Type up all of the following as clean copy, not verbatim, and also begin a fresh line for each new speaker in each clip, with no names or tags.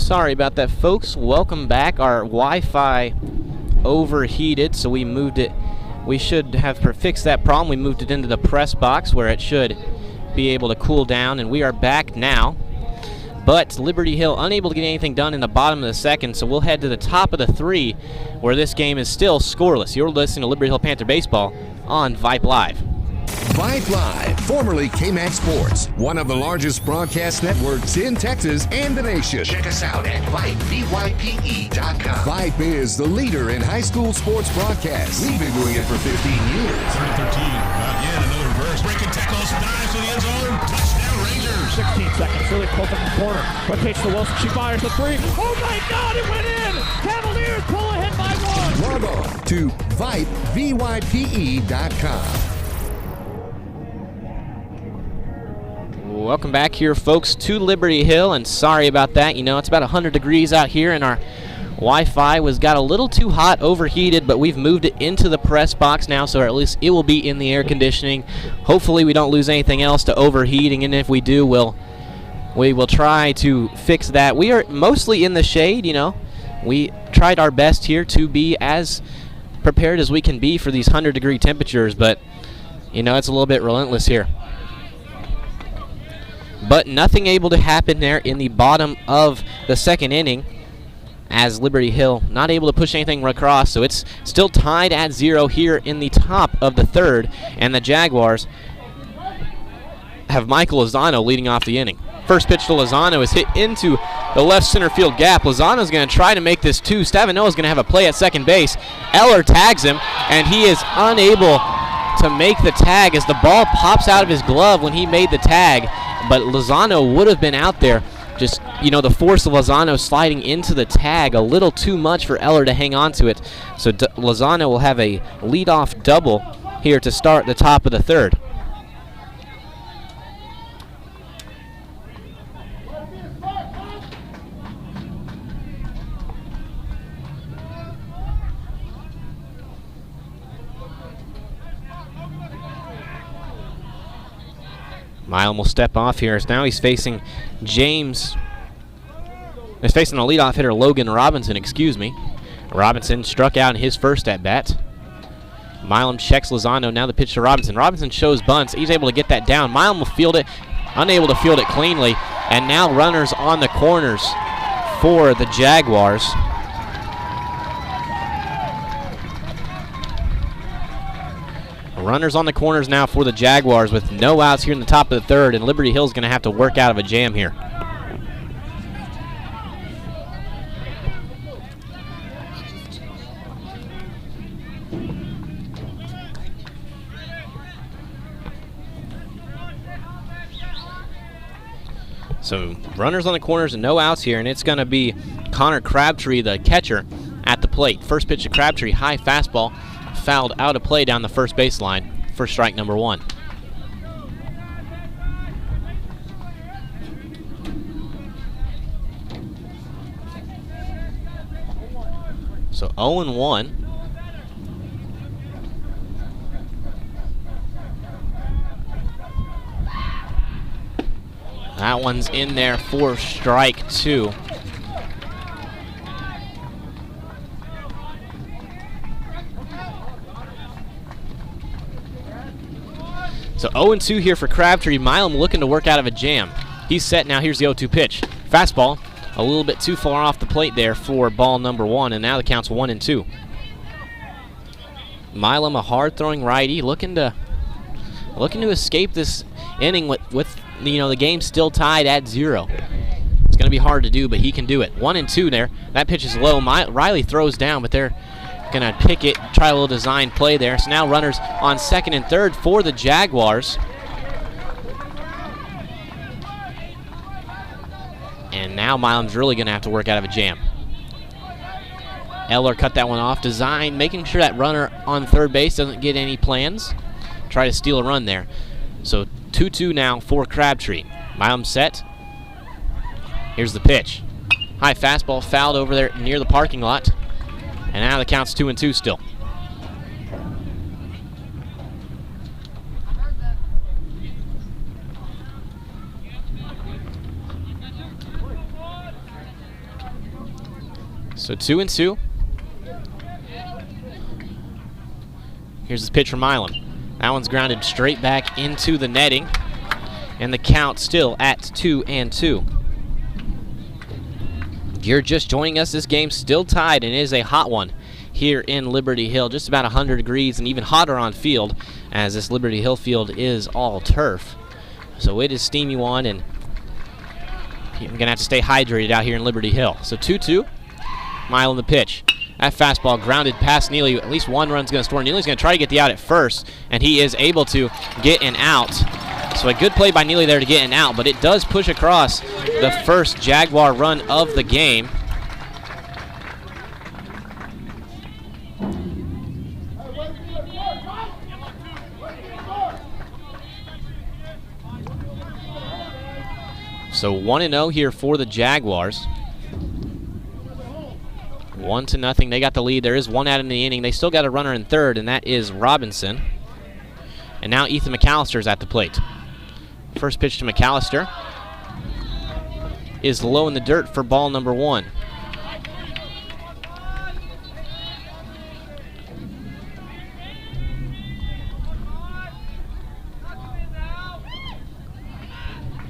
Sorry about that, folks. Welcome back. Our Wi-Fi overheated, so we moved it. We should have fixed that problem. We moved it into the press box where it should be able to cool down, and we are back now. But Liberty Hill unable to get anything done in the bottom of the second, so we'll head to the top of the three where this game is still scoreless. You're listening to Liberty Hill Panther Baseball on Vype Live.
Vype Live, formerly KMAX Sports, one of the largest broadcast networks in Texas and the nation.
Check us out at VypeBYPE.com.
Vype is the leader in high school sports broadcasts.
We've been doing it for 15 years.
13, not yet, another reverse, breaking tackles, dives to the end zone, touchdown Rangers.
16 seconds, really close up the corner. Quick pitch to Wilson, she fires the three. Oh my God, it went in! Cavaliers pull ahead by one.
Log on to VypeBYPE.com.
Welcome back here, folks, to Liberty Hill, and sorry about that. You know, it's about 100 degrees out here, and our Wi-Fi got a little too hot, overheated, but we've moved it into the press box now, so at least it will be in the air conditioning. Hopefully we don't lose anything else to overheating, and if we do, we will try to fix that. We are mostly in the shade, you know. We tried our best here to be as prepared as we can be for these 100-degree temperatures, but, you know, it's a little bit relentless here. But nothing able to happen there in the bottom of the second inning as Liberty Hill not able to push anything across. So it's still tied at 0 here in the top of the third. And the Jaguars have Michael Lozano leading off the inning. First pitch to Lozano is hit into the left center field gap. Lozano's going to try to make this 2. Stavanoa's going to have a play at second base. Eller tags him, and he is unable to make the tag as the ball pops out of his glove when he made the tag. But Lozano would have been out there. Just, you know, the force of Lozano sliding into the tag a little too much for Eller to hang on to it. So Lozano will have a leadoff double here to start the top of the third. Milam will step off here. Now he's facing James. He's facing the leadoff hitter, Logan Robinson, excuse me. Robinson struck out in his first at-bat. Milam checks Lozano. Now the pitch to Robinson. Robinson shows bunts. He's able to get that down. Milam will field it. Unable to field it cleanly. And now runners on the corners for the Jaguars. Runners on the corners now for the Jaguars with no outs here in the top of the third, and Liberty Hill's going to have to work out of a jam here. So runners on the corners and no outs here, and it's going to be Connor Crabtree, the catcher, at the plate. First pitch to Crabtree, high fastball. Fouled out of play down the first baseline for strike number 1. So 0-1. That one's in there for strike 2. So 0-2 here for Crabtree. Milam looking to work out of a jam. He's set now. Here's the 0-2 pitch. Fastball a little bit too far off the plate there for ball number 1, and now the count's 1-2. Milam, a hard-throwing righty, looking to escape this inning with you know, the game still tied at 0. It's going to be hard to do, but he can do it. 1-2 there. That pitch is low. Riley throws down, but they're going to pick it, try a little design play there. So now runners on second and third for the Jaguars. And now Milam's really going to have to work out of a jam. Eller cut that one off. Design, making sure that runner on third base doesn't get any plans. Try to steal a run there. So 2-2 now for Crabtree. Milam set. Here's the pitch. High fastball fouled over there near the parking lot. And now the count's 2-2 still. So 2-2. Here's this pitch from Milam. That one's grounded straight back into the netting. And the count still at 2-2. If you're just joining us, this game's still tied and it is a hot one here in Liberty Hill. Just about 100 degrees and even hotter on field, as this Liberty Hill field is all turf. So it is steamy one, and you're going to have to stay hydrated out here in Liberty Hill. So 2-2. Milam the pitch. That fastball grounded past Neely. At least one run's going to score. Neely's going to try to get the out at first, and he is able to get an out. So a good play by Neely there to get an out, but it does push across the first Jaguar run of the game. So 1-0 here for the Jaguars. 1-0. They got the lead. There is one out in the inning. They still got a runner in third, and that is Robinson. And now Ethan McAllister's at the plate. First pitch to McAllister is low in the dirt for ball number 1.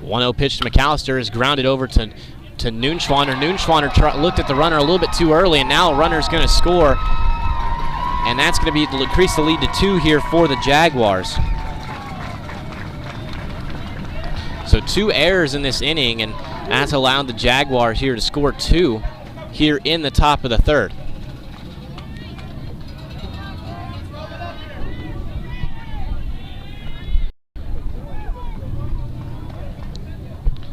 One-0 pitch to McAllister is grounded over to Noonschwander. Noonschwander looked at the runner a little bit too early, and now a runner's going to score. And that's going to increase the lead to 2 here for the Jaguars. So 2 errors in this inning, and that's allowed the Jaguars here to score 2 here in the top of the third.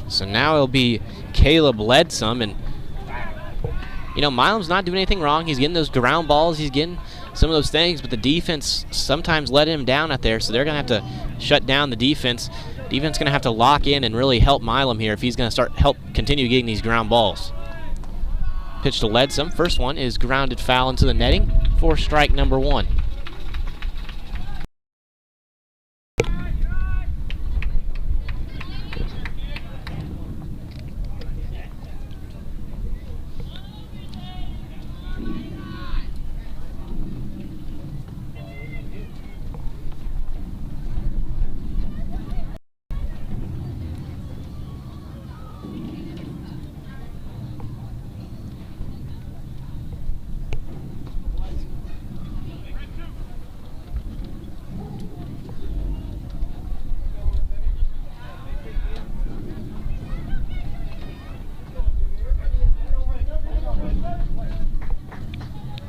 So now it'll be Caleb Ledsome, and you know, Milam's not doing anything wrong. He's getting those ground balls, he's getting some of those things, but the defense sometimes let him down out there, so they're going to have to shut down the defense. Defense going to have to lock in and really help Milam here if he's going to continue getting these ground balls. Pitch to Ledsome. First one is grounded foul into the netting for strike number 1.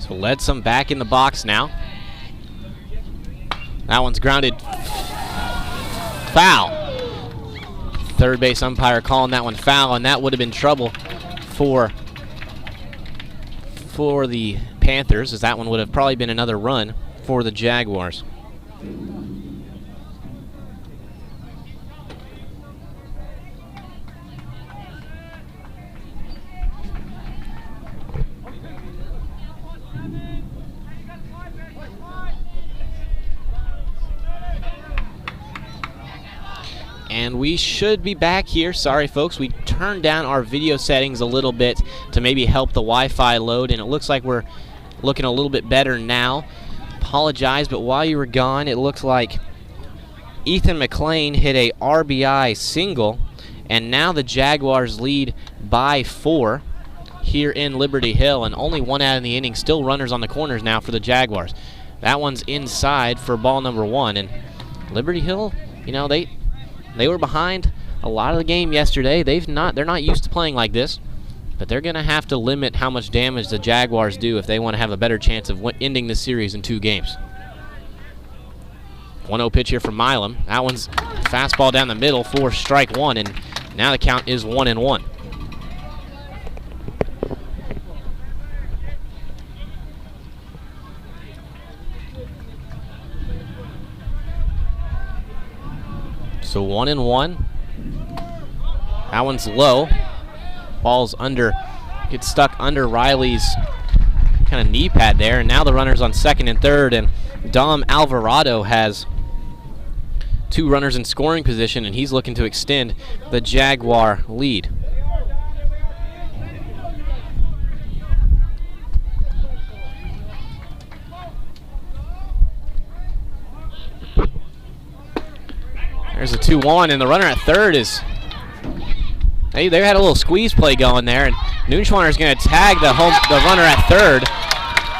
So Ledsome back in the box now. That one's grounded foul. Third base umpire calling that one foul, and that would have been trouble for the Panthers, as that one would have probably been another run for the Jaguars. And we should be back here. Sorry, folks, we turned down our video settings a little bit to maybe help the Wi-Fi load, and it looks like we're looking a little bit better now. Apologize, but while you were gone, it looks like Ethan McLean hit a RBI single, and now the Jaguars lead by 4 here in Liberty Hill, and only one out in the inning. Still runners on the corners now for the Jaguars. That one's inside for ball number 1, and Liberty Hill, you know, they were behind a lot of the game yesterday. They're not used to playing like this, but they're going to have to limit how much damage the Jaguars do if they want to have a better chance of ending this series in 2 games. 1-0 pitch here from Milam. That one's fastball down the middle for strike 1, and now the count is 1-1. So 1-1. That one's low. Ball's gets stuck under Riley's kind of knee pad there, and now the runner's on second and third, and Dom Alvarado has 2 runners in scoring position, and he's looking to extend the Jaguar lead. There's a 2-1, and the runner at third is... They had a little squeeze play going there, and Neuschwaner's going to tag the runner at third,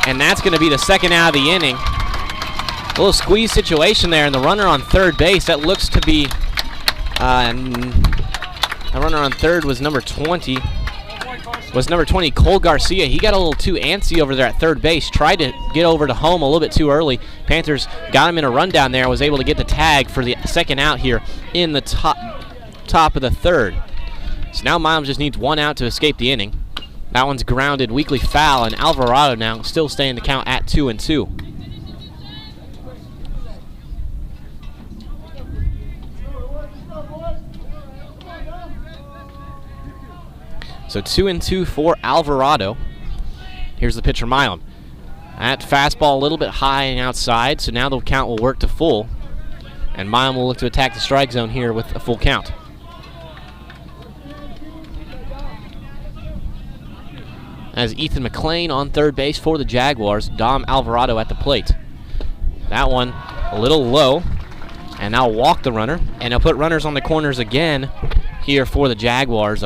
and that's going to be the second out of the inning. A little squeeze situation there, and the runner on third base, that looks to be... the runner on third was number 20. Cole Garcia. He got a little too antsy over there at third base. Tried to get over to home a little bit too early. Panthers got him in a rundown there. Was able to get the tag for the second out here in the top of the third. So now Milam just needs one out to escape the inning. That one's grounded, weakly foul, and Alvarado now still staying the count at 2-2. So 2-2 for Alvarado. Here's the pitcher, Milam. That fastball a little bit high and outside, so now the count will work to full. And Milam will look to attack the strike zone here with a full count. As Ethan McLean on third base for the Jaguars, Dom Alvarado at the plate. That one a little low, and now walk the runner, and they'll put runners on the corners again here for the Jaguars.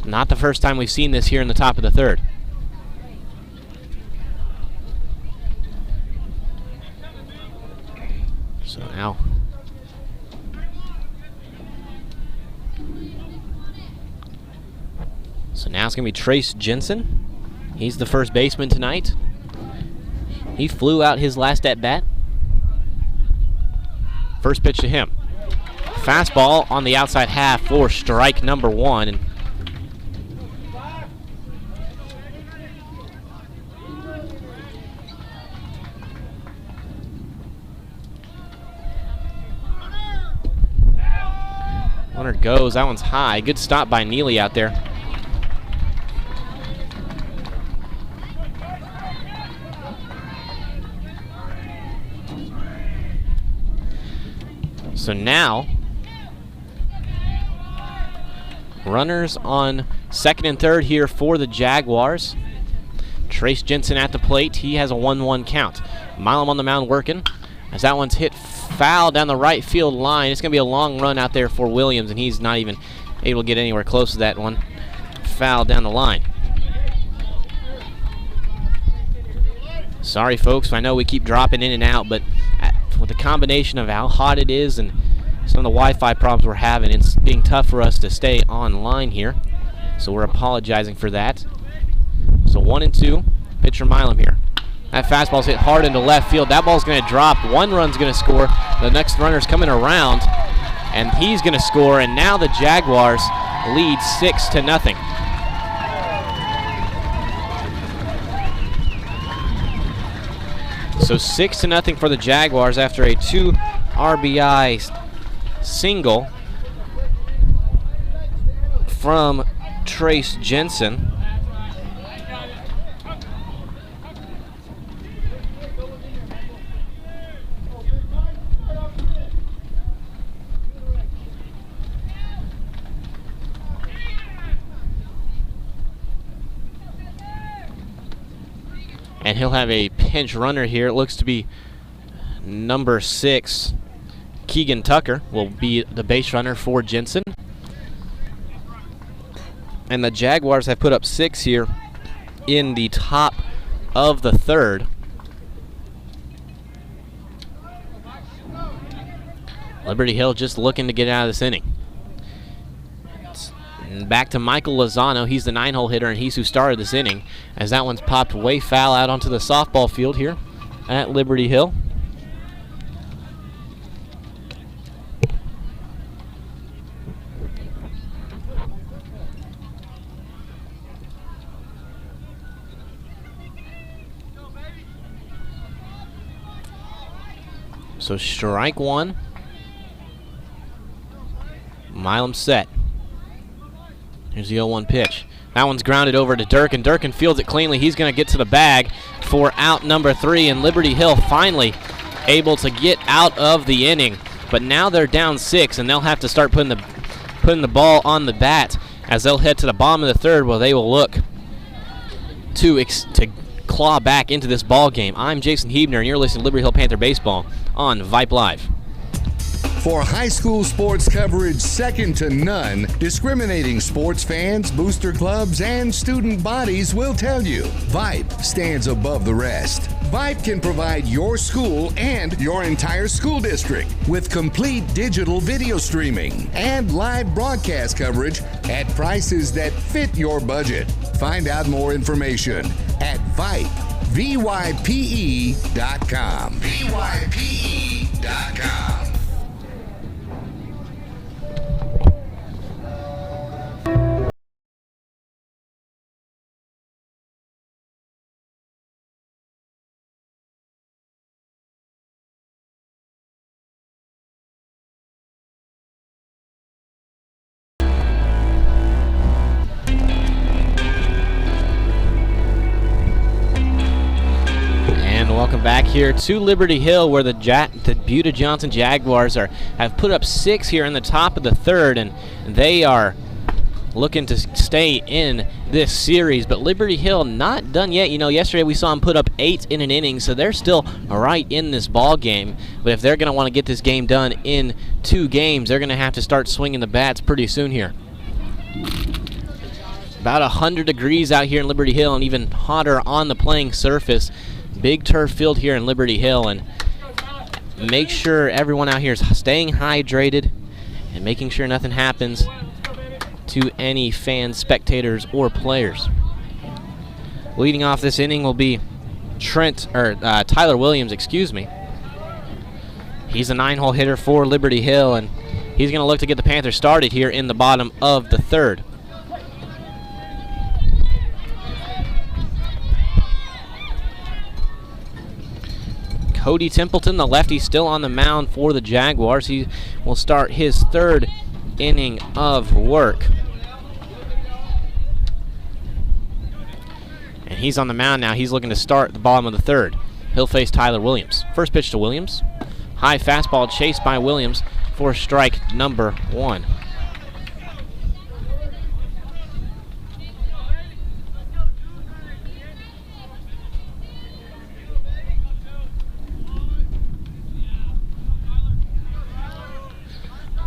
Not the first time we've seen this here in the top of the third. So now it's going to be Trace Jensen. He's the first baseman tonight. He flew out his last at-bat. First pitch to him. Fastball on the outside half for strike number 1. And runner goes. That one's high. Good stop by Neely out there. So now, runners on second and third here for the Jaguars. Trace Jensen at the plate. He has a 1-1 count. Milam on the mound working. As that one's hit foul down the right field line. It's going to be a long run out there for Williams, and he's not even able to get anywhere close to that one. Foul down the line. Sorry, folks. I know we keep dropping in and out, but with the combination of how hot it is and some of the Wi-Fi problems we're having, it's being tough for us to stay online here. So we're apologizing for that. So 1-2, pitcher Milam here. That fastball's hit hard into left field. That ball's going to drop. One run's going to score. The next runner's coming around, and he's going to score. And now the Jaguars lead 6-0. So 6-0 for the Jaguars after a 2 RBI single from Trace Jensen. And he'll have a pinch runner here. It looks to be number 6, Keegan Tucker, will be the base runner for Jensen. And the Jaguars have put up 6 here in the top of the third. Liberty Hill just looking to get out of this inning. And back to Michael Lozano. He's the 9-hole hitter, and he's who started this inning, as that one's popped way foul out onto the softball field here at Liberty Hill. So strike 1. Milam set. Here's the 0-1 pitch. That one's grounded over to Durkin. Durkin fields it cleanly. He's going to get to the bag for out number 3, and Liberty Hill finally able to get out of the inning. But now they're down 6, and they'll have to start putting the ball on the bat as they'll head to the bottom of the third, where they will look to claw back into this ball game. I'm Jason Hebner, and you're listening to Liberty Hill Panther Baseball on Vype Live.
For high school sports coverage second to none, discriminating sports fans, booster clubs, and student bodies will tell you Vype stands above the rest. Vype can provide your school and your entire school district with complete digital video streaming and live broadcast coverage at prices that fit your budget. Find out more information at Vype, VYPE.com. VYPE.com.
Welcome back here to Liberty Hill, where the Buda Johnson Jaguars have put up 6 here in the top of the third, and they are looking to stay in this series. But Liberty Hill not done yet. You know, yesterday we saw them put up 8 in an inning, so they're still right in this ball game. But if they're going to want to get this game done in 2 games, they're going to have to start swinging the bats pretty soon here. About 100 degrees out here in Liberty Hill, and even hotter on the playing surface. Big turf field here in Liberty Hill, and make sure everyone out here is staying hydrated and making sure nothing happens to any fans, spectators, or players. Leading off this inning will be Tyler Williams, excuse me. He's a 9-hole hitter for Liberty Hill, and he's going to look to get the Panthers started here in the bottom of the third. Cody Templeton, the lefty, still on the mound for the Jaguars. He will start his 3rd inning of work. And he's on the mound now. He's looking to start the bottom of the 3rd. He'll face Tyler Williams. First pitch to Williams. High fastball chased by Williams for strike number 1.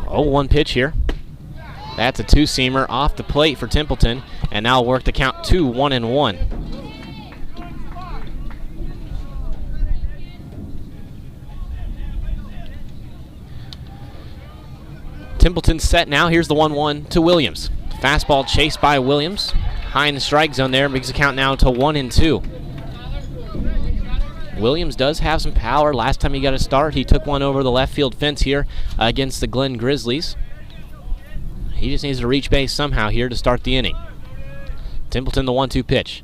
Oh, 1 pitch here. That's a 2-seamer off the plate for Templeton, and now work the count to 1-1. Templeton set now. Here's the 1-1 to Williams. Fastball chased by Williams. High in the strike zone there, makes the count now to 1-2. Williams does have some power. Last time he got a start, he took one over the left field fence here against the Glen Grizzlies. He just needs to reach base somehow here to start the inning. Templeton, the 1-2 pitch.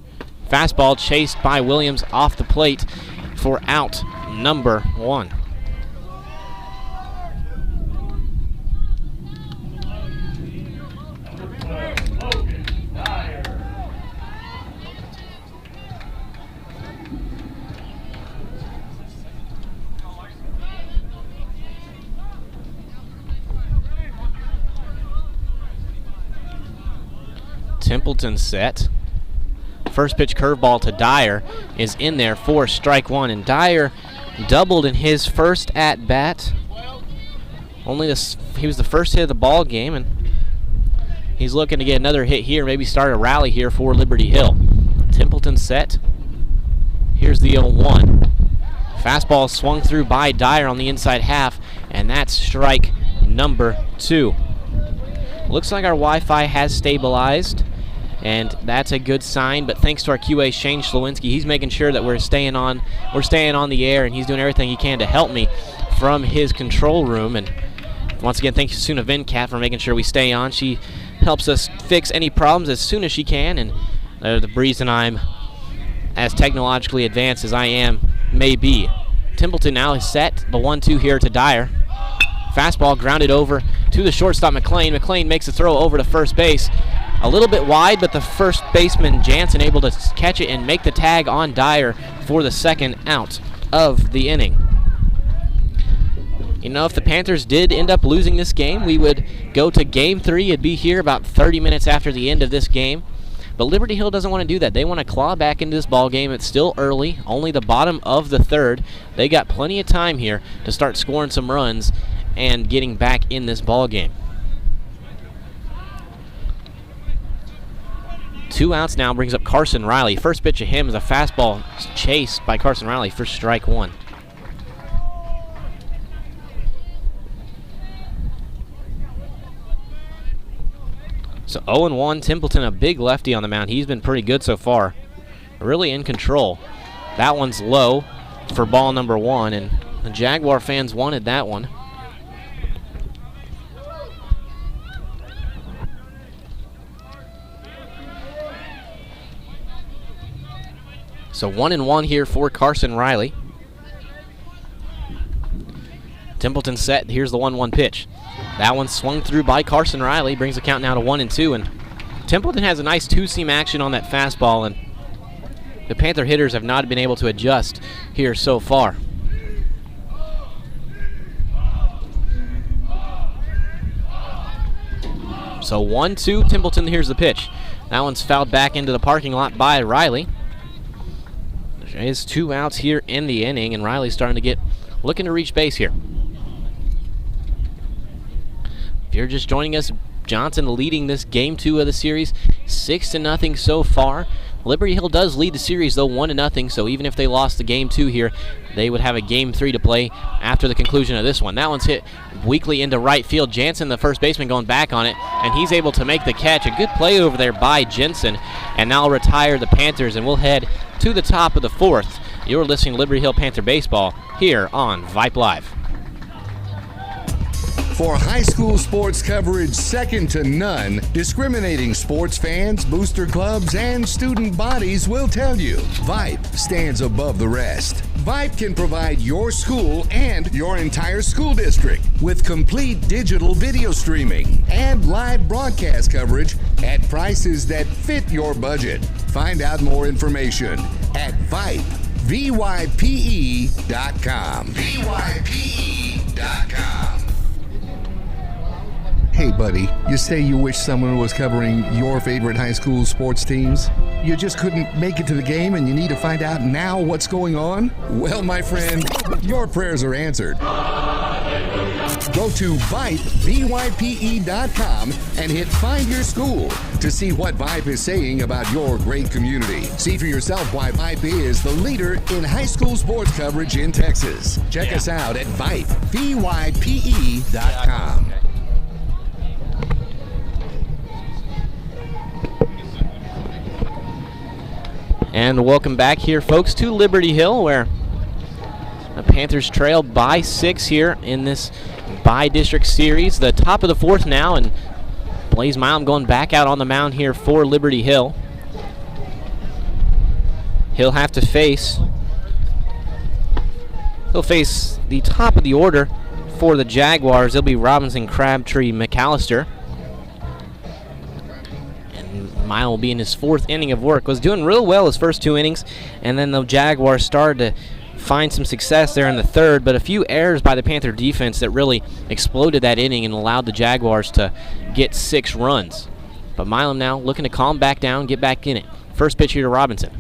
Fastball chased by Williams off the plate for out number 1. Templeton set. First pitch curveball to Dyer is in there for strike 1, and Dyer doubled in his first at bat. He was the first hit of the ball game, and he's looking to get another hit here, maybe start a rally here for Liberty Hill. Templeton set. Here's the 0-1. Fastball swung through by Dyer on the inside half, and that's strike number 2. Looks like our Wi-Fi has stabilized, and that's a good sign. But thanks to our QA Shane Schlowinski, he's making sure that we're staying on the air, and he's doing everything he can to help me from his control room. And once again, thank you to Suna Venkat for making sure we stay on. She helps us fix any problems as soon as she can, and the reason I'm as technologically advanced as I may be. Templeton now is set. The 1-2 here to Dyer. Fastball grounded over to the shortstop, McLean. McLean makes a throw over to first base. A little bit wide, but the first baseman, Jansen, able to catch it and make the tag on Dyer for the second out of the inning. You know, if the Panthers did end up losing this game, we would go to Game 3. It'd be here about 30 minutes after the end of this game. But Liberty Hill doesn't want to do that. They want to claw back into this ball game. It's still early, only the bottom of the third. They got plenty of time here to start scoring some runs and getting back in this ball game. 2 outs now brings up Carson Riley. First pitch of him is a fastball chased by Carson Riley for strike 1. So 0-1, Templeton, a big lefty on the mound. He's been pretty good so far. Really in control. That one's low for ball number 1, and the Jaguar fans wanted that one. So 1-1 here for Carson Riley. Templeton set. Here's the 1-1 pitch. That one swung through by Carson Riley. Brings the count now to 1-2. And Templeton has a nice two-seam action on that fastball, and the Panther hitters have not been able to adjust here so far. So 1-2, Templeton. Here's the pitch. That one's fouled back into the parking lot by Riley. There is 2 outs here in the inning, and Riley's starting to looking to reach base here. If you're just joining us, Johnson leading this game 2 of the series, 6-0 so far. Liberty Hill does lead the series though, 1-0. So even if they lost the game 2 here, they would have a game 3 to play after the conclusion of this one. That one's hit weakly into right field. Jansen, the first baseman, going back on it, and he's able to make the catch. A good play over there by Jensen, and now retire the Panthers, and we'll head to the top of the 4th. You're listening to Liberty Hill Panther Baseball here on Vype Live.
For high school sports coverage second to none, discriminating sports fans, booster clubs, and student bodies will tell you Vype stands above the rest. Vype can provide your school and your entire school district with complete digital video streaming and live broadcast coverage at prices that fit your budget. Find out more information at Vype, VYPE.com. VYPE.com. Hey buddy, you say you wish someone was covering your favorite high school sports teams? You just couldn't make it to the game and you need to find out now what's going on? Well, my friend, your prayers are answered. Go to Vype, VYPE.com, and hit Find Your School to see what Vype is saying about your great community. See for yourself why Vype is the leader in high school sports coverage in Texas. Check us out at Vype, VYPE.com.
And welcome back here, folks, to Liberty Hill, where the Panthers trail by 6 here in this bi-district series. The top of the 4th now, and Blaze Milam going back out on the mound here for Liberty Hill. He'll face the top of the order for the Jaguars. It'll be Robinson, Crabtree, McAllister. Mile will be in his 4th inning of work. Was doing real well his first 2 innings, and then the Jaguars started to find some success there in the 3rd, but a few errors by the Panther defense that really exploded that inning and allowed the Jaguars to get 6 runs. But Milam now looking to calm back down, get back in it. First pitch here to Robinson.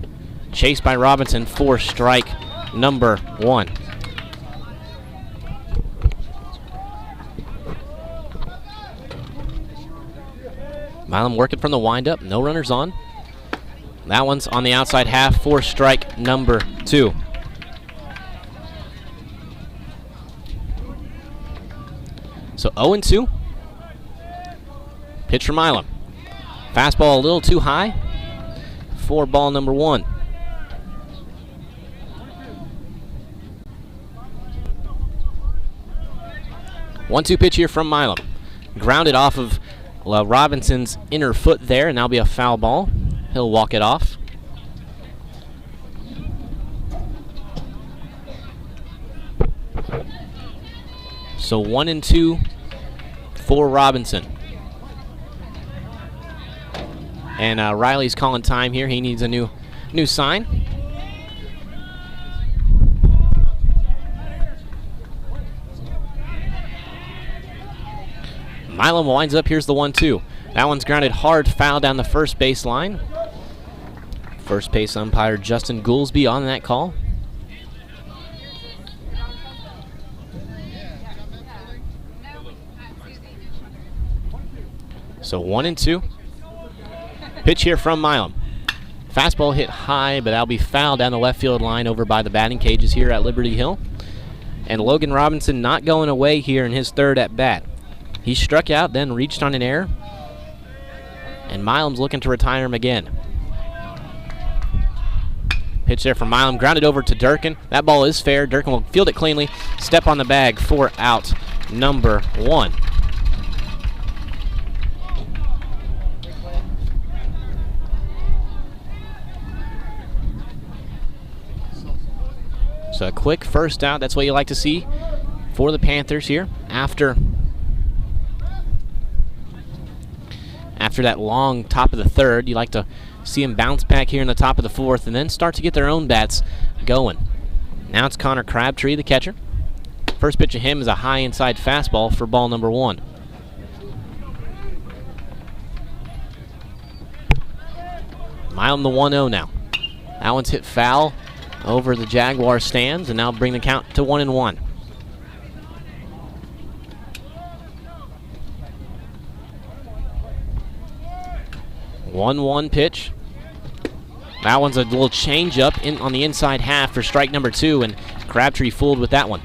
Chased by Robinson for strike number 1. Milam working from the windup, no runners on. That one's on the outside half for strike number 2. So 0-2. Pitch for Milam. Fastball a little too high for ball number 1. One-two pitch here from Milam. Grounded off of Robinson's inner foot there, and that'll be a foul ball. He'll walk it off. So 1-2 for Robinson. And Riley's calling time here. He needs a new sign. Milam winds up. Here's the 1-2. That one's grounded hard, foul down the first base line. First base umpire Justin Goolsby on that call. So 1-2. Pitch here from Milam. Fastball hit high, but that'll be fouled down the left field line over by the batting cages here at Liberty Hill. And Logan Robinson not going away here in his third at bat. He struck out, then reached on an error. And Milam's looking to retire him again. Pitch there from Milam, grounded over to Durkin. That ball is fair. Durkin will field it cleanly, step on the bag for out number 1. So a quick first out, that's what you like to see for the Panthers here after that long top of the third. You like to see them bounce back here in the top of the fourth and then start to get their own bats going. Now it's Connor Crabtree, the catcher. First pitch of him is a high inside fastball for ball number 1. Milam the 1-0 now. That one's hit foul over the Jaguar stands, and now bring the count to 1-1. One pitch. That one's a little change-up on the inside half for strike number 2, and Crabtree fooled with that one.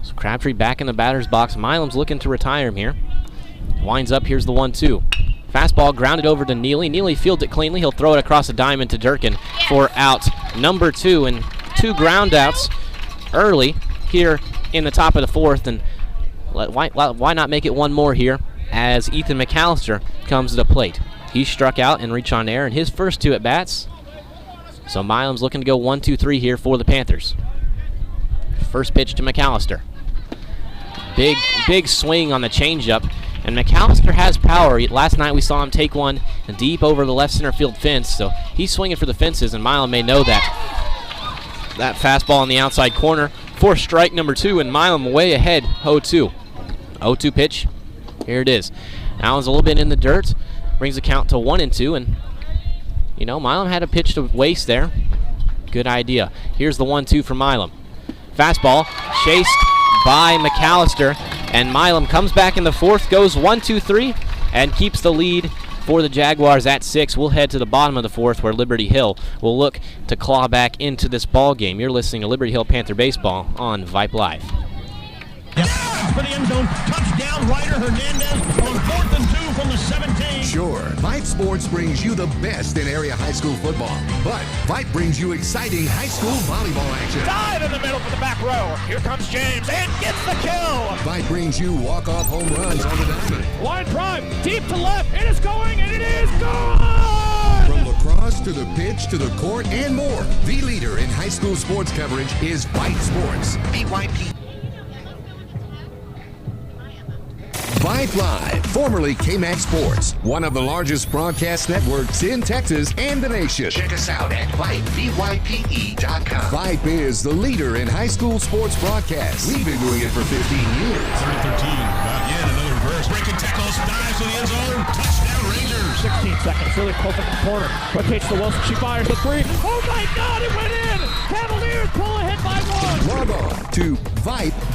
So Crabtree back in the batter's box. Milam's looking to retire him here. Winds up, here's the 1-2. Fastball grounded over to Neely. Neely fields it cleanly. He'll throw it across the diamond to Durkin for out number 2, and 2 ground outs early here in the top of the fourth. And why not make it one more here as Ethan McAllister comes to the plate. He struck out and reached on air in his first 2 at bats. So Milam's looking to go 1-2-3 here for the Panthers. First pitch to McAllister. Big swing on the changeup. And McAllister has power. Last night we saw him take one deep over the left center field fence, so he's swinging for the fences, and Milam may know that. That fastball on the outside corner for strike number 2, and Milam way ahead, 0-2. 0-2 pitch. Here it is. That one's a little bit in the dirt. Brings the count to 1-2, and, you know, Milam had a pitch to waste there. Good idea. Here's the 1-2 for Milam. Fastball chased by McAllister. And Milam comes back in the fourth, goes 1-2-3, and keeps the lead for the Jaguars at 6. We'll head to the bottom of the fourth where Liberty Hill will look to claw back into this ball game. You're listening to Liberty Hill Panther Baseball on Vype Live.
For the end zone, touchdown, Ryder Hernandez on 4th and 2 from the 17.
Sure, Vype Sports brings you the best in area high school football, but Vype brings you exciting high school volleyball action.
Dive in the middle for the back row. Here comes James and gets the kill.
Vype brings you walk-off home runs on the diamond.
Line drive, deep to left. It is going, and it is gone.
From lacrosse to the pitch to the court and more, the leader in high school sports coverage is Vype Sports.
VYP.
Vype Live, formerly KMAX Sports, one of the largest broadcast networks in Texas and the nation.
Check us out at VYPE.com.
Vype is the leader in high school sports broadcasts. We've been doing it for 15 years.
3rd 13. Again, another reverse. Breaking tackles. Dives to the end zone. Touchdown, Rangers.
16 seconds. Really close at the corner. Quick pitch to Wilson. She fires the 3. Oh my God! It went in. Cavaliers pull ahead by 1.
Log on to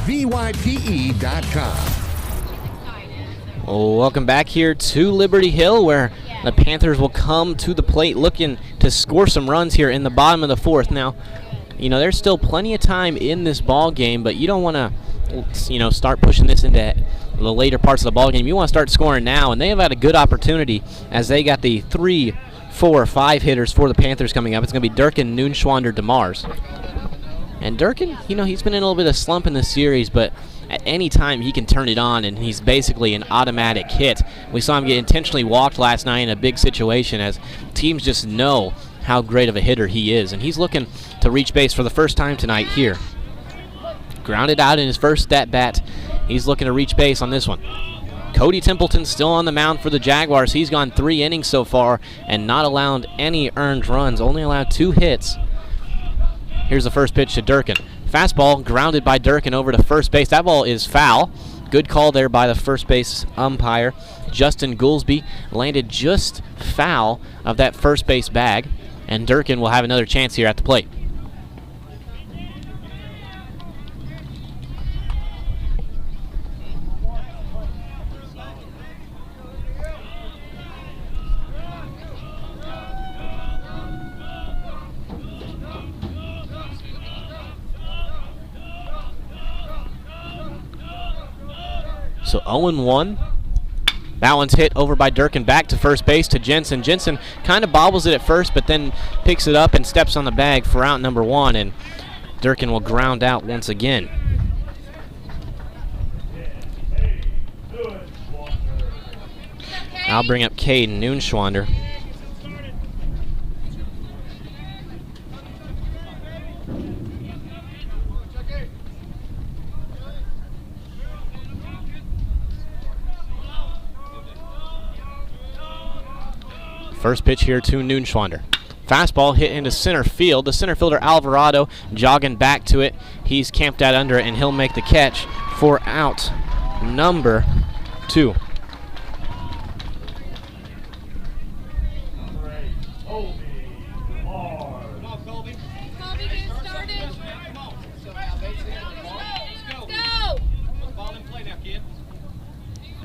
VYPE.com.
Welcome back here to Liberty Hill, where the Panthers will come to the plate looking to score some runs here in the bottom of the fourth. Now, you know, there's still plenty of time in this ball game, but you don't want to, you know, start pushing this into the later parts of the ball game. You want to start scoring now, and they have had a good opportunity as they got the 3, 4, 5 hitters for the Panthers coming up. It's going to be Durkin, Noonschwander, DeMars. And Durkin, you know, he's been in a little bit of slump in this series, but at any time he can turn it on, and he's basically an automatic hit. We saw him get intentionally walked last night in a big situation as teams just know how great of a hitter he is. And he's looking to reach base for the first time tonight here. Grounded out in his first at-bat. He's looking to reach base on this one. Cody Templeton's still on the mound for the Jaguars. He's gone 3 innings so far and not allowed any earned runs, only allowed 2 hits. Here's the first pitch to Durkin. Fastball grounded by Durkin over to first base. That ball is foul. Good call there by the first base umpire. Justin Goolsby landed just foul of that first base bag, and Durkin will have another chance here at the plate. So 0-1. That one's hit over by Durkin, back to first base to Jensen. Jensen kind of bobbles it at first, but then picks it up and steps on the bag for out number 1, and Durkin will ground out once again. I'll bring up Caden Noonschwander. First pitch here to Noonschwander. Fastball hit into center field. The center fielder Alvarado jogging back to it. He's camped out under it, and he'll make the catch for out number 2.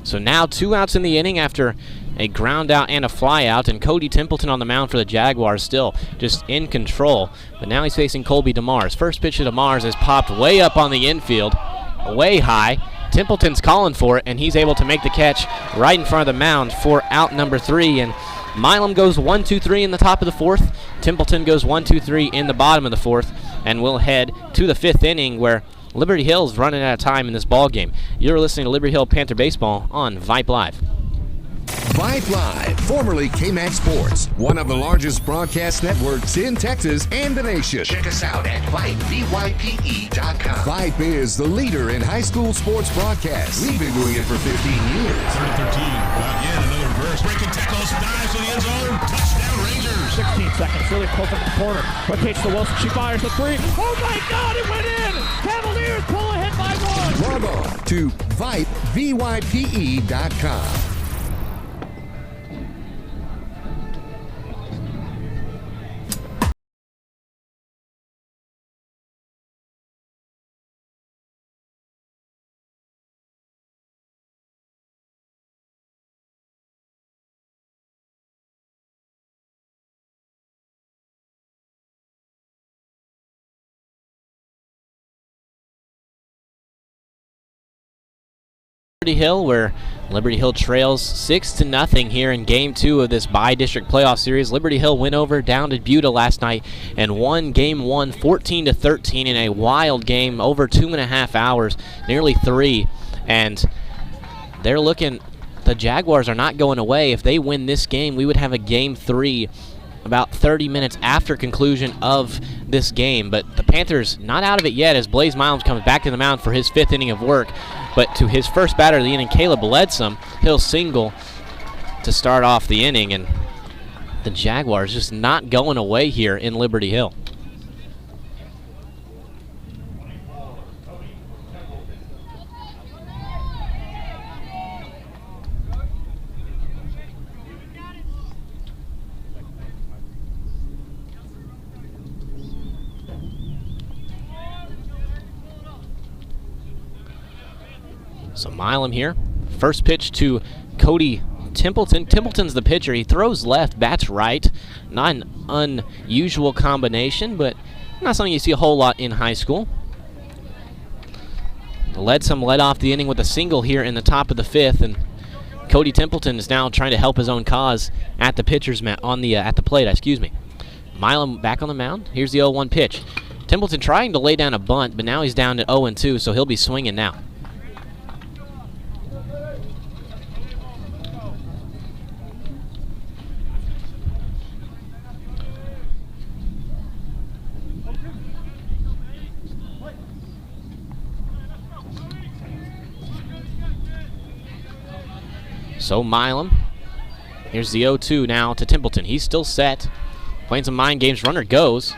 So now 2 outs in the inning after a ground out and a fly out, and Cody Templeton on the mound for the Jaguars, still just in control. But now he's facing Colby DeMars. First pitch to DeMars is popped way up on the infield, way high. Templeton's calling for it, and he's able to make the catch right in front of the mound for out number 3. And Milam goes 1-2-3 in the top of the 4th. Templeton goes 1-2-3 in the bottom of the 4th, and we'll head to the 5th inning where Liberty Hill's running out of time in this ball game. You're listening to Liberty Hill Panther Baseball on Vype Live.
Vype Live, formerly KMAX Sports, one of the largest broadcast networks in Texas and the nation.
Check us out at Vype, VYPE.com.
Vype is the leader in high school sports broadcasts. We've been doing it for 15 years.
3rd and 13. Again, another reverse. Breaking tackles, dives to the end zone. Touchdown, Rangers.
16 seconds, really close at the corner. Rotates to Wilson, she fires the 3. Oh my God, it went in! Cavaliers pull ahead by 1.
Log on to Vype, VYPE.com.
Liberty Hill, where Liberty Hill trails 6-0 here in Game 2 of this bi-district playoff series. Liberty Hill went over down to Buda last night and won Game 1 14-13 in a wild game over 2.5 hours, nearly 3. And they're looking, the Jaguars are not going away. If they win this game, we would have a Game 3 about 30 minutes after conclusion of this game. But the Panthers not out of it yet as Blaze Miles comes back to the mound for his 5th inning of work. But to his first batter of the inning, Caleb Ledsome, he'll single to start off the inning. And the Jaguars just not going away here in Liberty Hill. So Milam here. First pitch to Cody Templeton. Templeton's the pitcher. He throws left, bats right. Not an unusual combination, but not something you see a whole lot in high school. Ledsome led off the inning with a single here in the top of the 5th, and Cody Templeton is now trying to help his own cause at the pitcher's at the plate. Excuse me. Milam back on the mound. Here's the 0-1 pitch. Templeton trying to lay down a bunt, but now he's down to 0-2, so he'll be swinging now. So Milam, here's the 0-2 now to Templeton. He's still set, playing some mind games. Runner goes.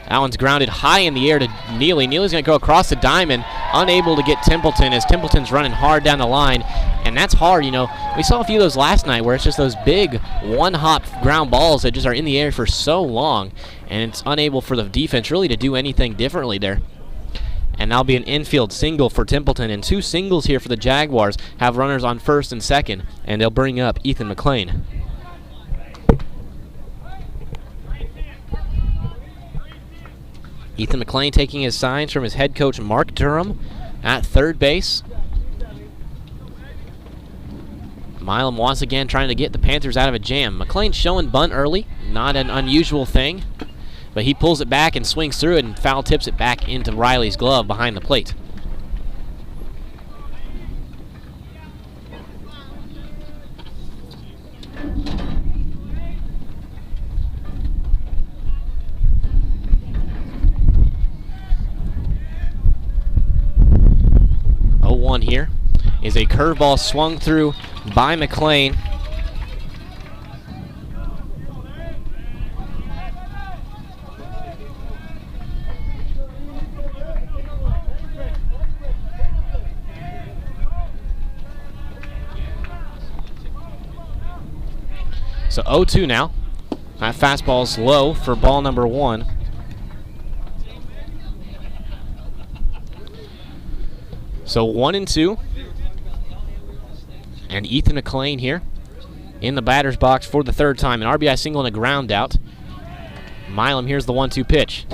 That one's grounded high in the air to Neely. Neely's going to go across the diamond, unable to get Templeton as Templeton's running hard down the line. And that's hard, you know. We saw a few of those last night where it's just those big one-hop ground balls that just are in the air for so long, and it's unable for the defense really to do anything differently there. And that'll be an infield single for Templeton, and 2 singles here for the Jaguars. Have runners on 1st and 2nd, and they'll bring up Ethan McLean. Ethan McLean taking his signs from his head coach Mark Durham at 3rd base. Milam once again trying to get the Panthers out of a jam. McLean showing bunt early, not an unusual thing, but he pulls it back and swings through it and foul tips it back into Riley's glove behind the plate. Here is a curveball swung through by McLean. So 0-2 now. That fastball's low for ball number 1. So 1-2, and Ethan McLean here in the batter's box for the 3rd time. An RBI single and a ground out. Milam, here's the 1-2 pitch.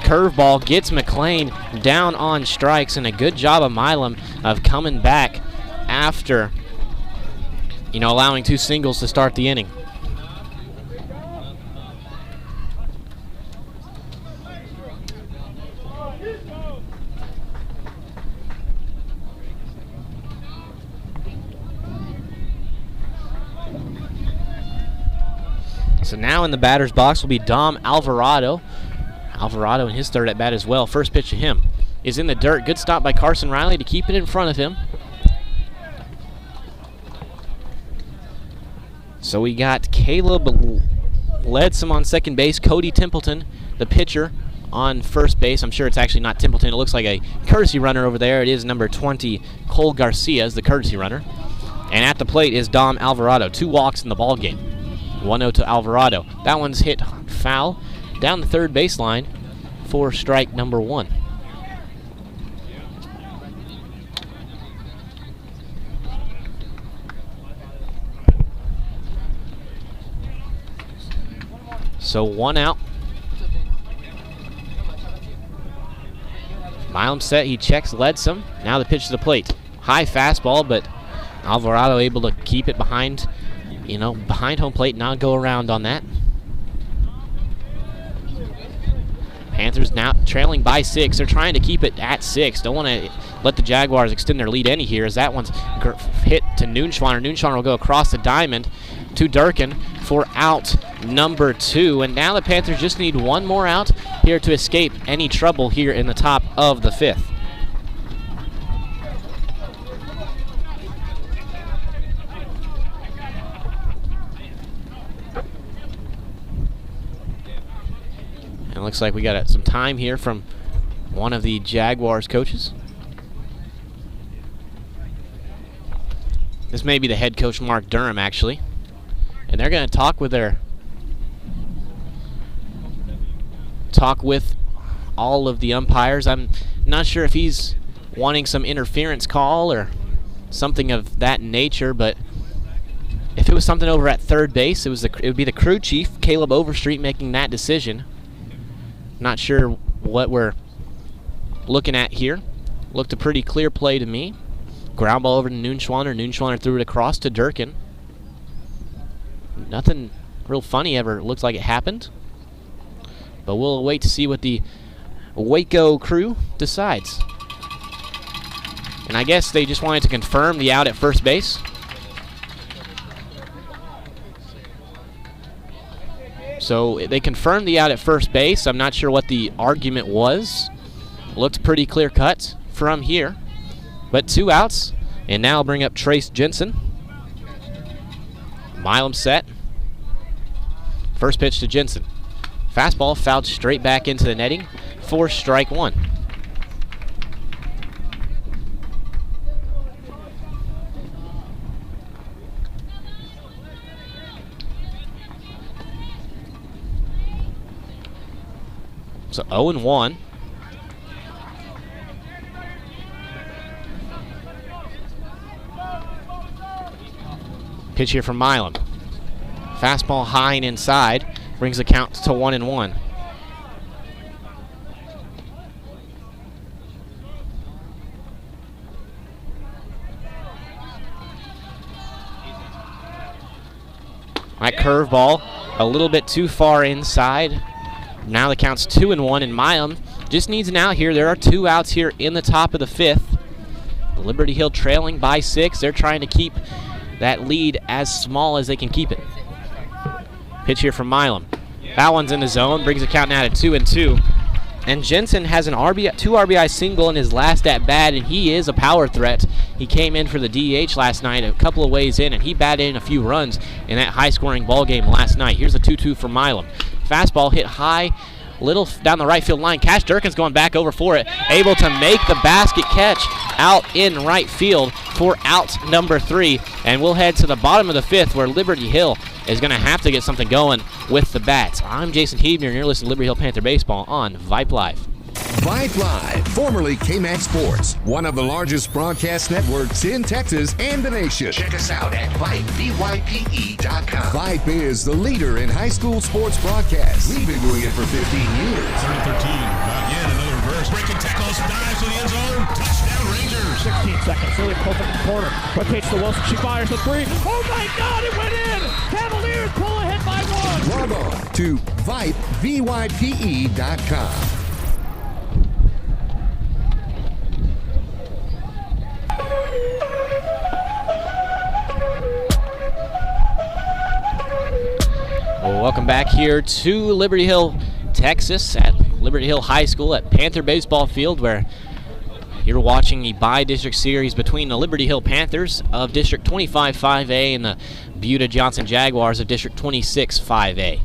Curveball gets McLean down on strikes, and a good job of Milam of coming back after, allowing 2 singles to start the inning. So now in the batter's box will be Dom Alvarado. Alvarado in his 3rd at bat as well. First pitch to him is in the dirt. Good stop by Carson Riley to keep it in front of him. So we got Caleb Ledsome on second base. Cody Templeton, the pitcher, on first base. I'm sure it's actually not Templeton. It looks like a courtesy runner over there. It is number 20, Cole Garcia, is the courtesy runner. And at the plate is Dom Alvarado. 2 walks in the ball game. 1-0 to Alvarado. That one's hit foul down the 3rd baseline for strike number 1. So 1 out. Milam set, he checks Ledsome. Now the pitch to the plate. High fastball, but Alvarado able to keep it behind home plate, not go around on that. Panthers now trailing by 6. They're trying to keep it at 6. Don't want to let the Jaguars extend their lead any here, as that one's hit to Noonschwaner. Noonschwaner will go across the diamond to Durkin for out number 2. And now the Panthers just need 1 more out here to escape any trouble here in the top of the 5th. And it looks like we got some time here from one of the Jaguars coaches. This may be the head coach, Mark Durham, actually. And they're going to talk with all of the umpires. I'm not sure if he's wanting some interference call or something of that nature, but if it was something over at 3rd base, it would be the crew chief, Caleb Overstreet, making that decision. Not sure what we're looking at here. Looked a pretty clear play to me. Ground ball over to Noonschwaner. Noonschwaner threw it across to Durkin. Nothing real funny ever looked like it happened. But we'll wait to see what the Waco crew decides. And I guess they just wanted to confirm the out at first base. So they confirmed the out at first base. I'm not sure what the argument was. Looked pretty clear cut from here. But 2 outs. And now I'll bring up Trace Jensen. Milam set. First pitch to Jensen. Fastball fouled straight back into the netting for strike 1. So 0-1. Pitch here from Milam. Fastball high and inside. Brings the count to 1-1. curveball a little bit too far inside. Now the count's 2-1, and Milam just needs an out here. There are 2 outs here in the top of the 5th. Liberty Hill trailing by 6. They're trying to keep that lead as small as they can keep it. Pitch here from Milam. That one's in the zone, brings the count now to 2-2. And Jensen has an 2 RBI single in his last at bat, and he is a power threat. He came in for the DH last night a couple of ways in, and he batted in a few runs in that high-scoring ball game last night. Here's a 2-2 for Milam. Fastball hit high, little down the right field line. Cash Durkin's going back over for it, able to make the basket catch out in right field for out number 3. And we'll head to the bottom of the 5th, where Liberty Hill is going to have to get something going with the bats. I'm Jason Hebner, and you're listening to Liberty Hill Panther Baseball on Vype Live.
Vype Live, formerly KMAX Sports, one of the largest broadcast networks in Texas and the nation.
Check us out at Vype, VYPE.com.
Vype is the leader in high school sports broadcasts. We've been doing it for 15 years.
13, again, another reverse. Breaking tackles, dives to the end zone. Touchdown, Rangers.
16 seconds. Lily pulls up in the corner. Quick pitch to Wilson. She fires the 3. Oh my God, it went in! Cavaliers pull ahead by 1.
Log on to Vype, VYPE.com.
Well, welcome back here to Liberty Hill, Texas, at Liberty Hill High School at Panther Baseball Field, where you're watching a bi-district series between the Liberty Hill Panthers of District 25 5A and the Buda Johnson Jaguars of District 26 5A.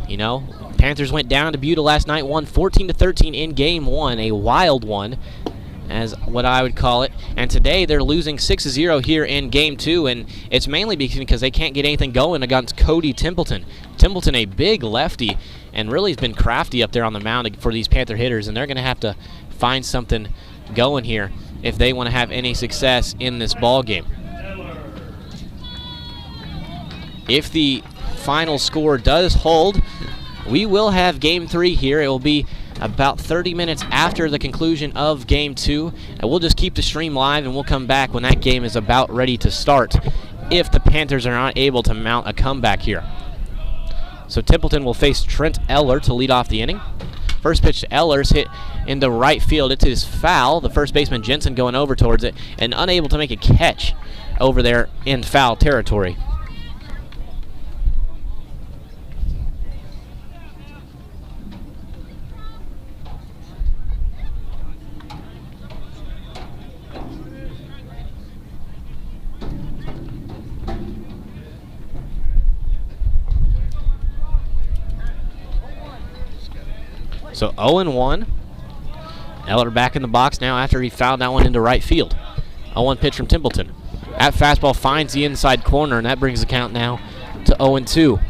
You know, Panthers went down to Buda last night, won 14-13 in Game 1, a wild one, as what I would call it. And today they're losing 6-0 here in Game 2, and it's mainly because they can't get anything going against Cody Templeton. Templeton, a big lefty, and really has been crafty up there on the mound for these Panther hitters, and they're going to have to find something going here if they want to have any success in this ball game. If the final score does hold, we will have Game 3 here. It will be about 30 minutes after the conclusion of Game 2, and we'll just keep the stream live, and we'll come back when that game is about ready to start if the Panthers are not able to mount a comeback here. So Templeton will face Trent Eller to lead off the inning. First pitch to Eller's hit into right field. It is foul. The first baseman Jensen going over towards it and unable to make a catch over there in foul territory. So 0-1. Eller back in the box now after he fouled that one into right field. 0-1 pitch from Templeton. That fastball finds the inside corner, and that brings the count now to 0-2.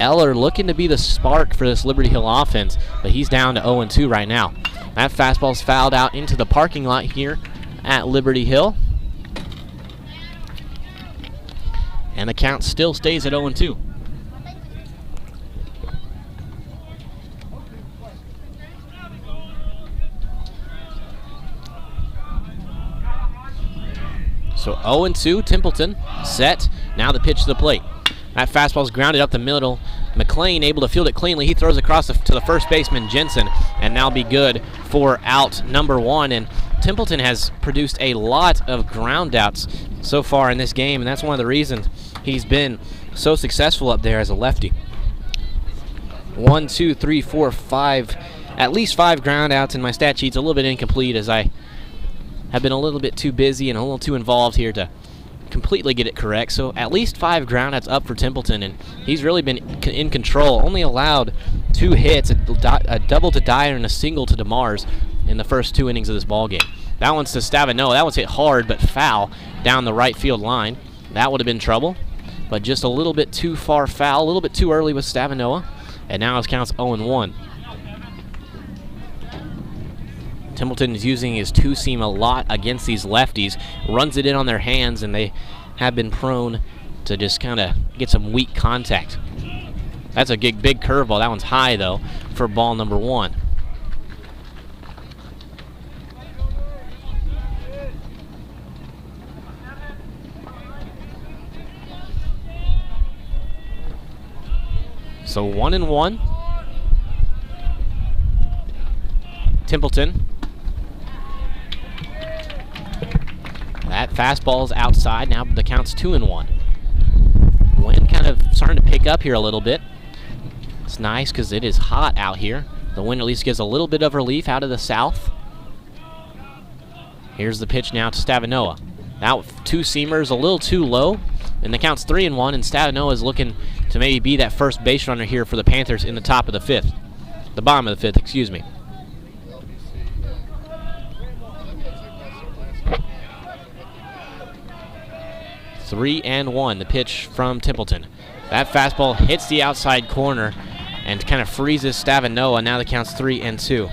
Eller looking to be the spark for this Liberty Hill offense, but he's down to 0-2 right now. That fastball's fouled out into the parking lot here at Liberty Hill. And the count still stays at 0-2. So 0-2, Templeton set. Now the pitch to the plate. That fastball's grounded up the middle. McLean able to field it cleanly. He throws across to the first baseman, Jensen, and now be good for out number 1. And Templeton has produced a lot of ground outs so far in this game, and that's one of the reasons he's been so successful up there as a lefty. 1, 2, 3, 4, 5, at least 5 ground outs in my stat sheet's a little bit incomplete, as I have been a little bit too busy and a little too involved here to completely get it correct. So at least 5 ground outs up for Templeton, and he's really been in control. Only allowed 2 hits, a double to Dyer and a single to DeMars in the first 2 innings of this ball game. That one's to Stavinoa. That one's hit hard but foul down the right field line. That would have been trouble, but just a little bit too far foul, a little bit too early with Stavinoa, and now his count's 0-1. Templeton is using his 2-seam a lot against these lefties, runs it in on their hands, and they have been prone to just kind of get some weak contact. That's a big curveball. That one's high, though, for ball number 1. So 1-1. Templeton. That fastball's outside. Now the count's 2-1. Wind kind of starting to pick up here a little bit. It's nice because it is hot out here. The wind at least gives a little bit of relief out of the south. Here's the pitch now to Stavinoa. Now with two seamers, a little too low, and the count's 3-1, and Stavinoa is looking to maybe be that first base runner here for the Panthers in the top of the fifth. The bottom of the fifth, excuse me. Three and one, the pitch from Templeton. That fastball hits the outside corner and kind of freezes Stavinoa. Now the count's 3-2.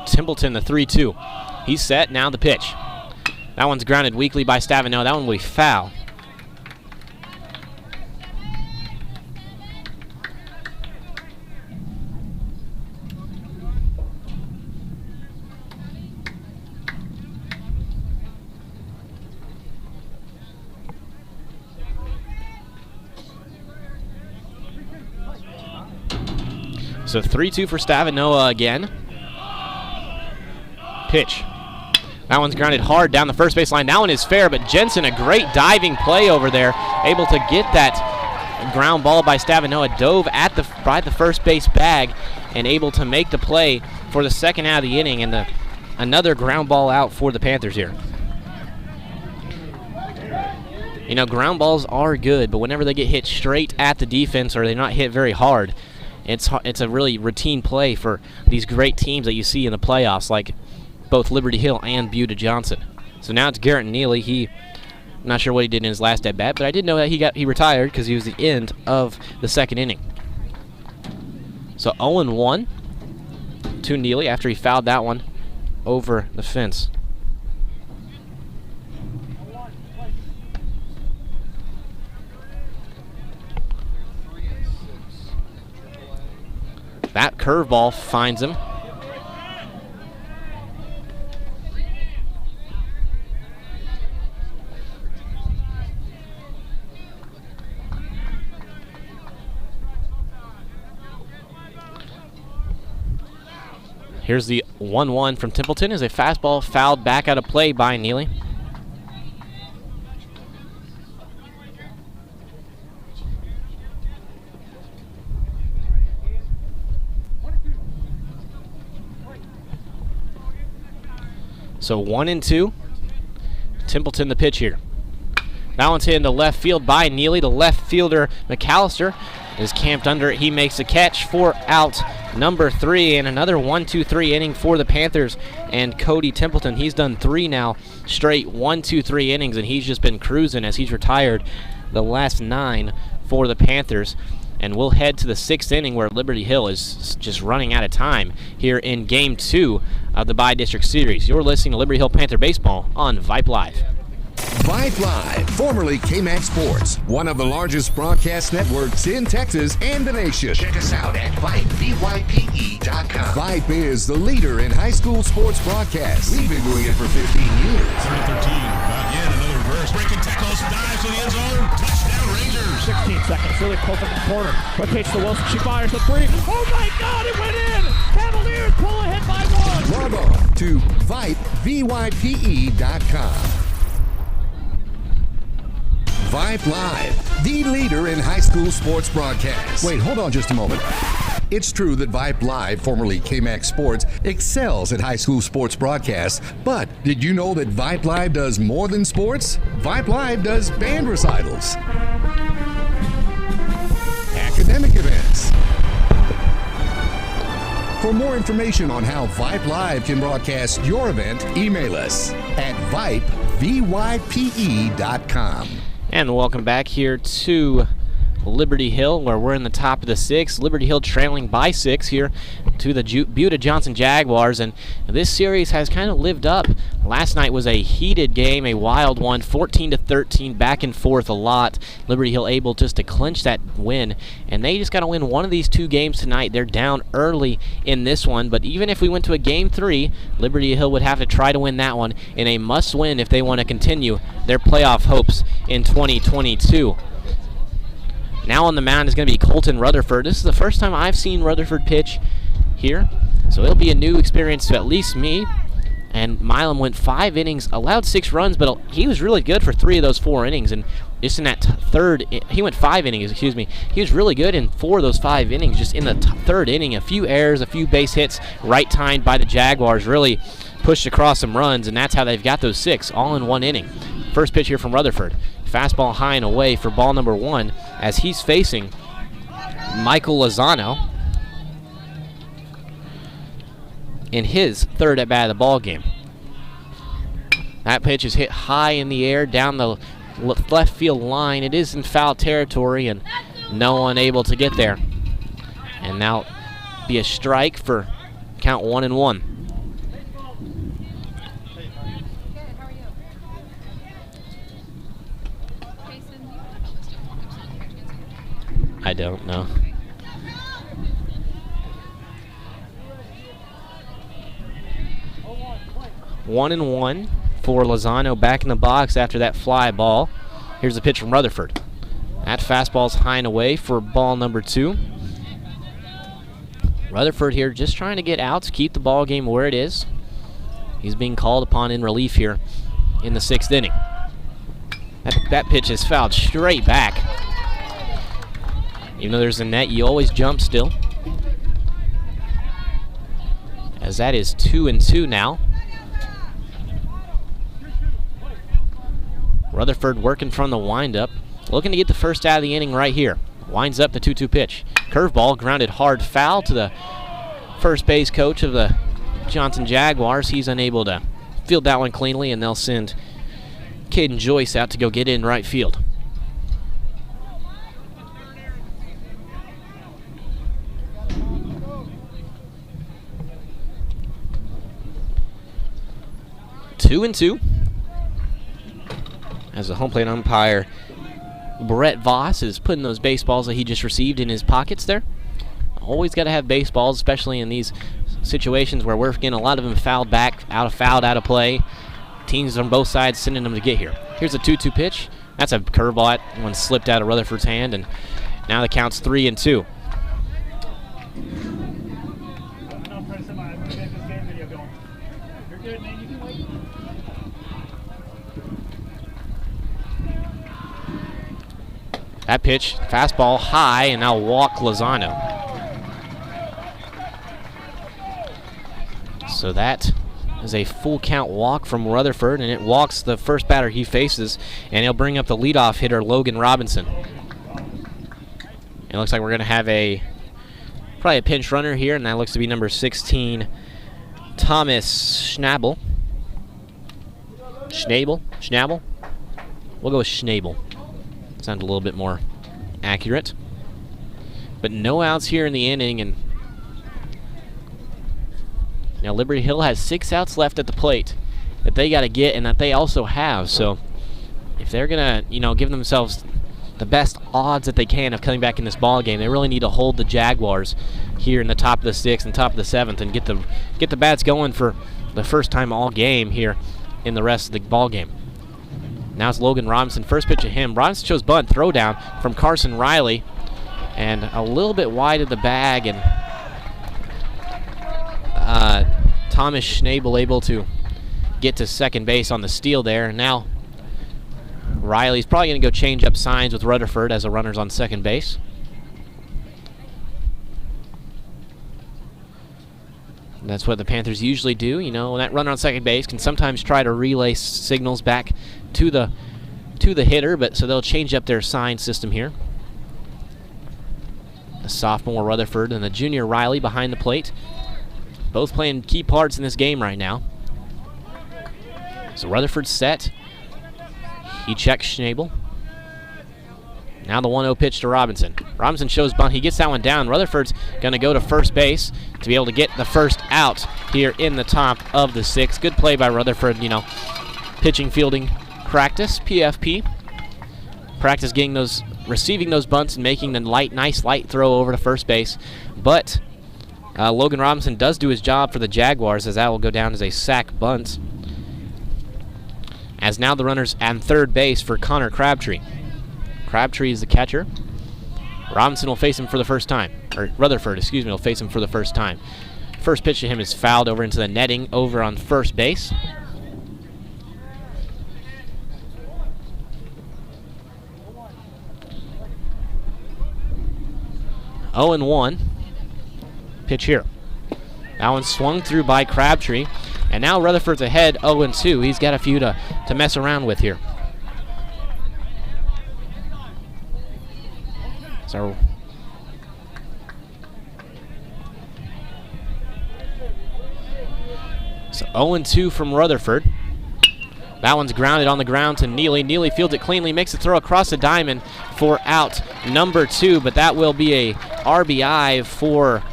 Templeton, the 3-2. He's set, now the pitch. That one's grounded weakly by Stavinoa. That one will be foul. So 3-2 for Stavinoa again. Pitch. That one's grounded hard down the first base line. That one is fair, but Jensen, a great diving play over there, able to get that ground ball by Stavinoa, dove at by the first base bag and able to make the play for the second out of the inning, and another ground ball out for the Panthers here. You know, ground balls are good, but whenever they get hit straight at the defense or they're not hit very hard, it's a really routine play for these great teams that you see in the playoffs, like both Liberty Hill and Buda Johnson. So now it's Garrett Neely. I'm not sure what he did in his last at bat, but I did know that he retired because he was the end of the second inning. So 0-1 to Neely after he fouled that one over the fence. That curveball finds him. Here's the 1-1 from Templeton as a fastball fouled back out of play by Neely. So 1-2. Templeton the pitch here. That one's hit into left field by Neely. The left fielder, McAllister, is camped under it. He makes a catch for out number 3, and another 1-2-3 inning for the Panthers and Cody Templeton. He's done 3 now straight 1-2-3 innings, and he's just been cruising as he's retired the last 9 for the Panthers. And we'll head to the 6th inning where Liberty Hill is just running out of time here in Game 2 of the Bi-District Series. You're listening to Liberty Hill Panther Baseball on Vype Live.
Vype Live, formerly KMAX Sports, one of the largest broadcast networks in Texas and the nation.
Check us out at Vype, VYPE.com.
Vype is the leader in high school sports broadcasts. We've been doing it for 15 years.
3-13. Again, another reverse. Breaking tackles, dives to the end zone. Touchdown, Rangers.
16 seconds, really close at the corner. Quick pitch to Wilson, she fires the 3. Oh my God, it went in! Cavaliers pull ahead by 1.
Log on to Vype, VYPE.com. Vype Live, the leader in high school sports broadcasts. Wait, hold on just a moment. It's true that Vype Live, formerly KMAX Sports, excels at high school sports broadcasts, but did you know that Vype Live does more than sports? Vype Live does band recitals, academic events. For more information on how Vype Live can broadcast your event, email us at VypeVYPE.com.
And welcome back here to Liberty Hill, where we're in the top of the 6th. Liberty Hill trailing by 6 here to the Buda Johnson Jaguars, and this series has kind of lived up. Last night was a heated game, a wild one, 14-13, back and forth a lot. Liberty Hill able just to clinch that win, and they just got to win one of these 2 games tonight. They're down early in this one, but even if we went to a game 3, Liberty Hill would have to try to win that one in a must-win if they want to continue their playoff hopes in 2022. Now on the mound is going to be Colton Rutherford. This is the first time I've seen Rutherford pitch here, so it'll be a new experience to at least me. And Milam went 5 innings, allowed 6 runs, but he was really good for 3 of those 4 innings. And just in that he went 5 innings, excuse me. He was really good in 4 of those 5 innings. Just in the 3rd inning, a few errors, a few base hits, right timed by the Jaguars, really pushed across some runs, and that's how they've got those 6 all in 1 inning. First pitch here from Rutherford. Fastball high and away for ball number 1 as he's facing Michael Lozano in his 3rd at bat of the ball game. That pitch is hit high in the air down the left field line. It is in foul territory and no one able to get there. And now be a strike for count 1-1. I don't know. One and one for Lozano back in the box after that fly ball. Here's the pitch from Rutherford. That fastball's high and away for ball number 2. Rutherford here just trying to get out to keep the ball game where it is. He's being called upon in relief here in the 6th inning. That pitch is fouled straight back. Even though there's a net, you always jump still. As that is 2-2 now. Rutherford working from the windup, looking to get the first out of the inning right here. Winds up the 2-2 pitch. Curveball grounded hard foul to the first base coach of the Johnson Jaguars. He's unable to field that one cleanly, and they'll send Caden Joyce out to go get in right field. Two and two. As the home plate umpire, Brett Voss, is putting those baseballs that he just received in his pockets there. Always got to have baseballs, especially in these situations where we're getting a lot of them fouled back, out of play. Teams on both sides sending them to get here. Here's a 2-2 pitch. That's a curveball. That one slipped out of Rutherford's hand, and now the count's 3-2. That pitch, fastball high, and now walk Lozano. So that is a full count walk from Rutherford, and it walks the first batter he faces, and he'll bring up the leadoff hitter, Logan Robinson. It looks like we're going to have probably a pinch runner here, and that looks to be number 16, Thomas Schnabel. Schnabel? We'll go with Schnabel. Sounds a little bit more accurate. But no outs here in the inning, and now Liberty Hill has 6 outs left at the plate that they got to get, and that they also have. So if they're gonna, give themselves the best odds that they can of coming back in this ball game, they really need to hold the Jaguars here in the top of the 6th and top of the 7th, and get the bats going for the first time all game here in the rest of the ball game. Now it's Logan Robinson. First pitch of him. Robinson chose bunt, throw down from Carson Riley, and a little bit wide of the bag, and Thomas Schnabel able to get to second base on the steal there. And now Riley's probably going to go change up signs with Rutherford as a runner's on second base. That's what the Panthers usually do. When that runner on second base can sometimes try to relay signals back to the hitter, but so they'll change up their sign system here. The sophomore Rutherford and the junior Riley behind the plate, both playing key parts in this game right now. So Rutherford's set. He checks Schnabel. Now the 1-0 pitch to Robinson. Robinson shows bunt. He gets that one down. Rutherford's going to go to first base to be able to get the first out here in the top of the 6th. Good play by Rutherford, you know, pitching, fielding practice, PFP. Practice getting those, receiving those bunts and making the nice light throw over to first base. But Logan Robinson does do his job for the Jaguars, as that will go down as a sac bunt. As now the runners at third base for Connor Crabtree. Crabtree is the catcher. Robinson will face him for the first time. Or Rutherford, excuse me, will face him for the first time. First pitch to him is fouled over into the netting over on first base. Oh and 1. Pitch here. That one swung through by Crabtree. And now Rutherford's ahead 0 and 2. He's got a few to mess around with here. So So 0-2 from Rutherford. That one's grounded on the ground to Neely. Neely fields it cleanly, makes a throw across the diamond for out number 2, but that will be a RBI for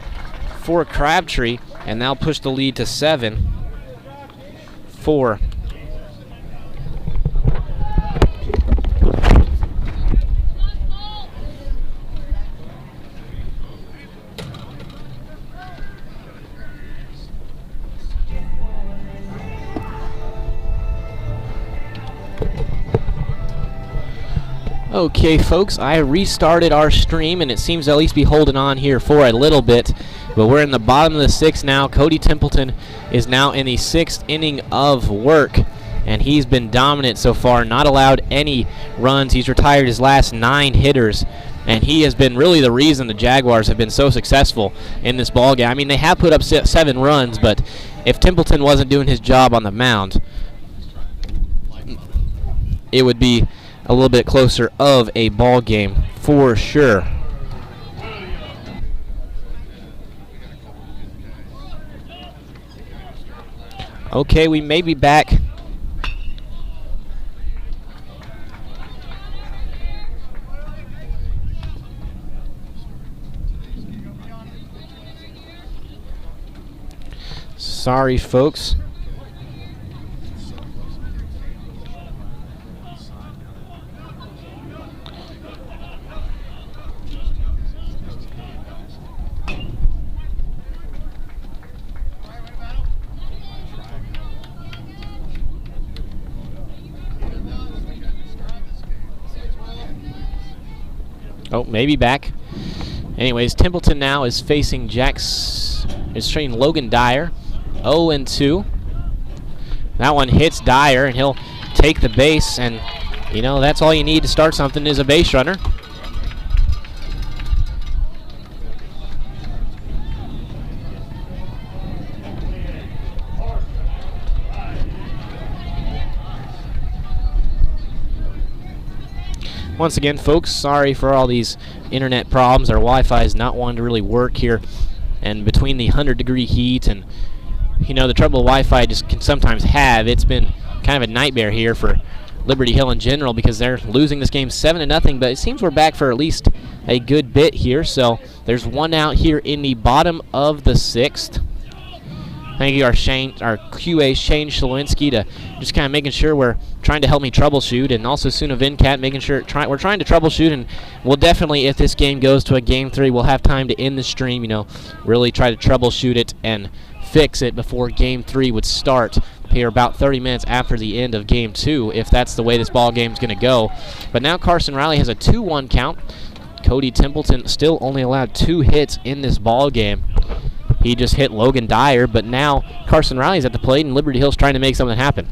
Crabtree, and they'll push the lead to 7-4. Okay, folks, I restarted our stream, and it seems to at least be holding on here for a little bit. But we're in the bottom of the 6th now. Cody Templeton is now in the 6th inning of work, and he's been dominant so far, not allowed any runs. He's retired his last 9 hitters, and he has been really the reason the Jaguars have been so successful in this ballgame. I mean, they have put up 7 runs, but if Templeton wasn't doing his job on the mound, it would be a little bit closer of a ball game for sure. Okay, we may be back. Sorry, folks. Oh, maybe back. Anyways, Templeton now is facing training Logan Dyer. 0-2. That one hits Dyer, and he'll take the base, and you know, that's all you need to start something is a base runner. Once again, folks, sorry for all these internet problems. Our Wi-Fi is not wanting to really work here. And between the 100-degree heat and, you know, the trouble Wi-Fi just can sometimes have, it's been kind of a nightmare here for Liberty Hill in general because they're losing this game 7-0. But it seems we're back for at least a good bit here. So there's one out here in the bottom of the 6th. Thank you, our QA Shane Shalwinski, to just kind of making sure we're trying to help me troubleshoot, and also Suna Vincat making sure we're trying to troubleshoot, and we'll definitely, if this game goes to a Game 3, we'll have time to end the stream, you know, really try to troubleshoot it and fix it before Game 3 would start here about 30 minutes after the end of Game 2, if that's the way this ball game's going to go. But now Carson Riley has a 2-1 count. Cody Templeton still only allowed 2 hits in this ball game. He just hit Logan Dyer, but now Carson Riley's at the plate, and Liberty Hill's trying to make something happen.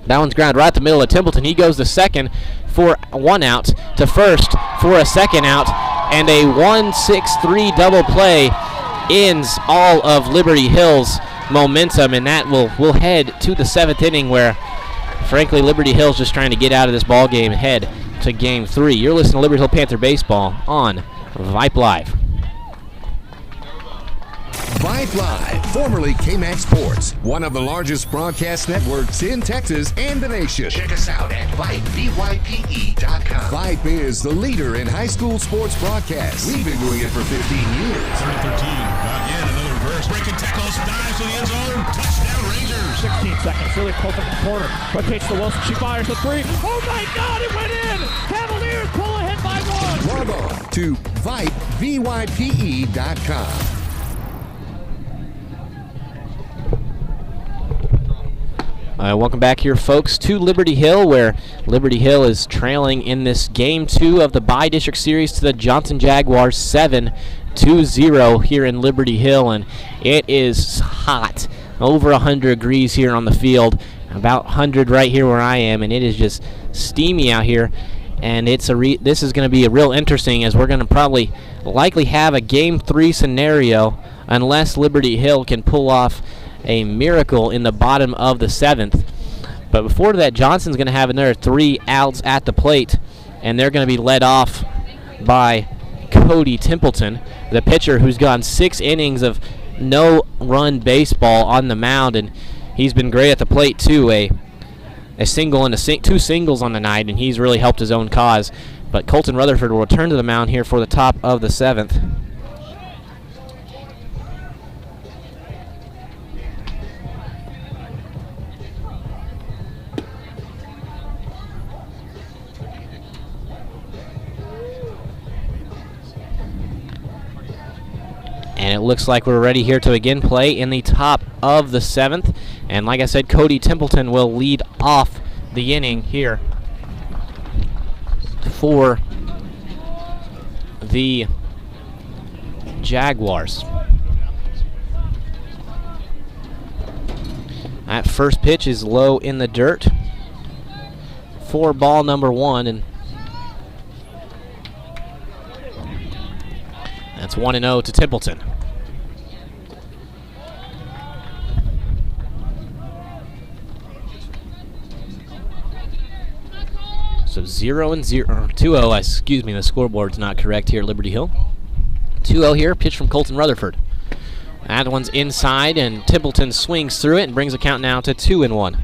That one's grounded right at the middle of Templeton. He goes to second for 1 out, to first for a 2nd out, and a 1-6-3 double play ends all of Liberty Hill's momentum, and that will head to the 7th inning where, frankly, Liberty Hill's just trying to get out of this ball game and head to Game 3. You're listening to Liberty Hill Panther Baseball on Vype Live.
Vype Vype Live, formerly KMAX Sports, one of the largest broadcast networks in Texas and the nation.
Check us out at VypeBYPE.com.
Vype is the leader in high school sports broadcasts. We've been doing it for 15 years.
13, again, another reverse. Breaking tackles, dives to the end zone. Touchdown, Rangers.
16 seconds. Really close at the corner. Rotates to Wilson. She fires the three. Oh my God! It went in. Cavaliers pull ahead by one.
Log on to VypeBYPE.com.
Welcome back here, folks, to Liberty Hill, where Liberty Hill is trailing in this Game 2 of the Bi-District Series to the Johnson Jaguars 7-0 here in Liberty Hill, and it is hot. Over 100 degrees here on the field, about 100 right here where I am, and it is just steamy out here. And this is going to be a real interesting, as we're going to likely have a Game 3 scenario unless Liberty Hill can pull off a miracle in the bottom of the 7th. But before that, Johnson's going to have another 3 outs at the plate, and they're going to be led off by Cody Templeton, the pitcher who's gone 6 innings of no-run baseball on the mound, and he's been great at the plate too. A single and 2 singles on the night, and he's really helped his own cause. But Colton Rutherford will return to the mound here for the top of the 7th. And it looks like we're ready here to again play in the top of the 7th. And like I said, Cody Templeton will lead off the inning here for the Jaguars. That first pitch is low in the dirt for ball number 1. And that's 1-0 to Templeton. So 0-0, 2-0, excuse me, the scoreboard's not correct here at Liberty Hill. 2-0 here, pitch from Colton Rutherford. That one's inside, and Templeton swings through it and brings the count now to 2-1.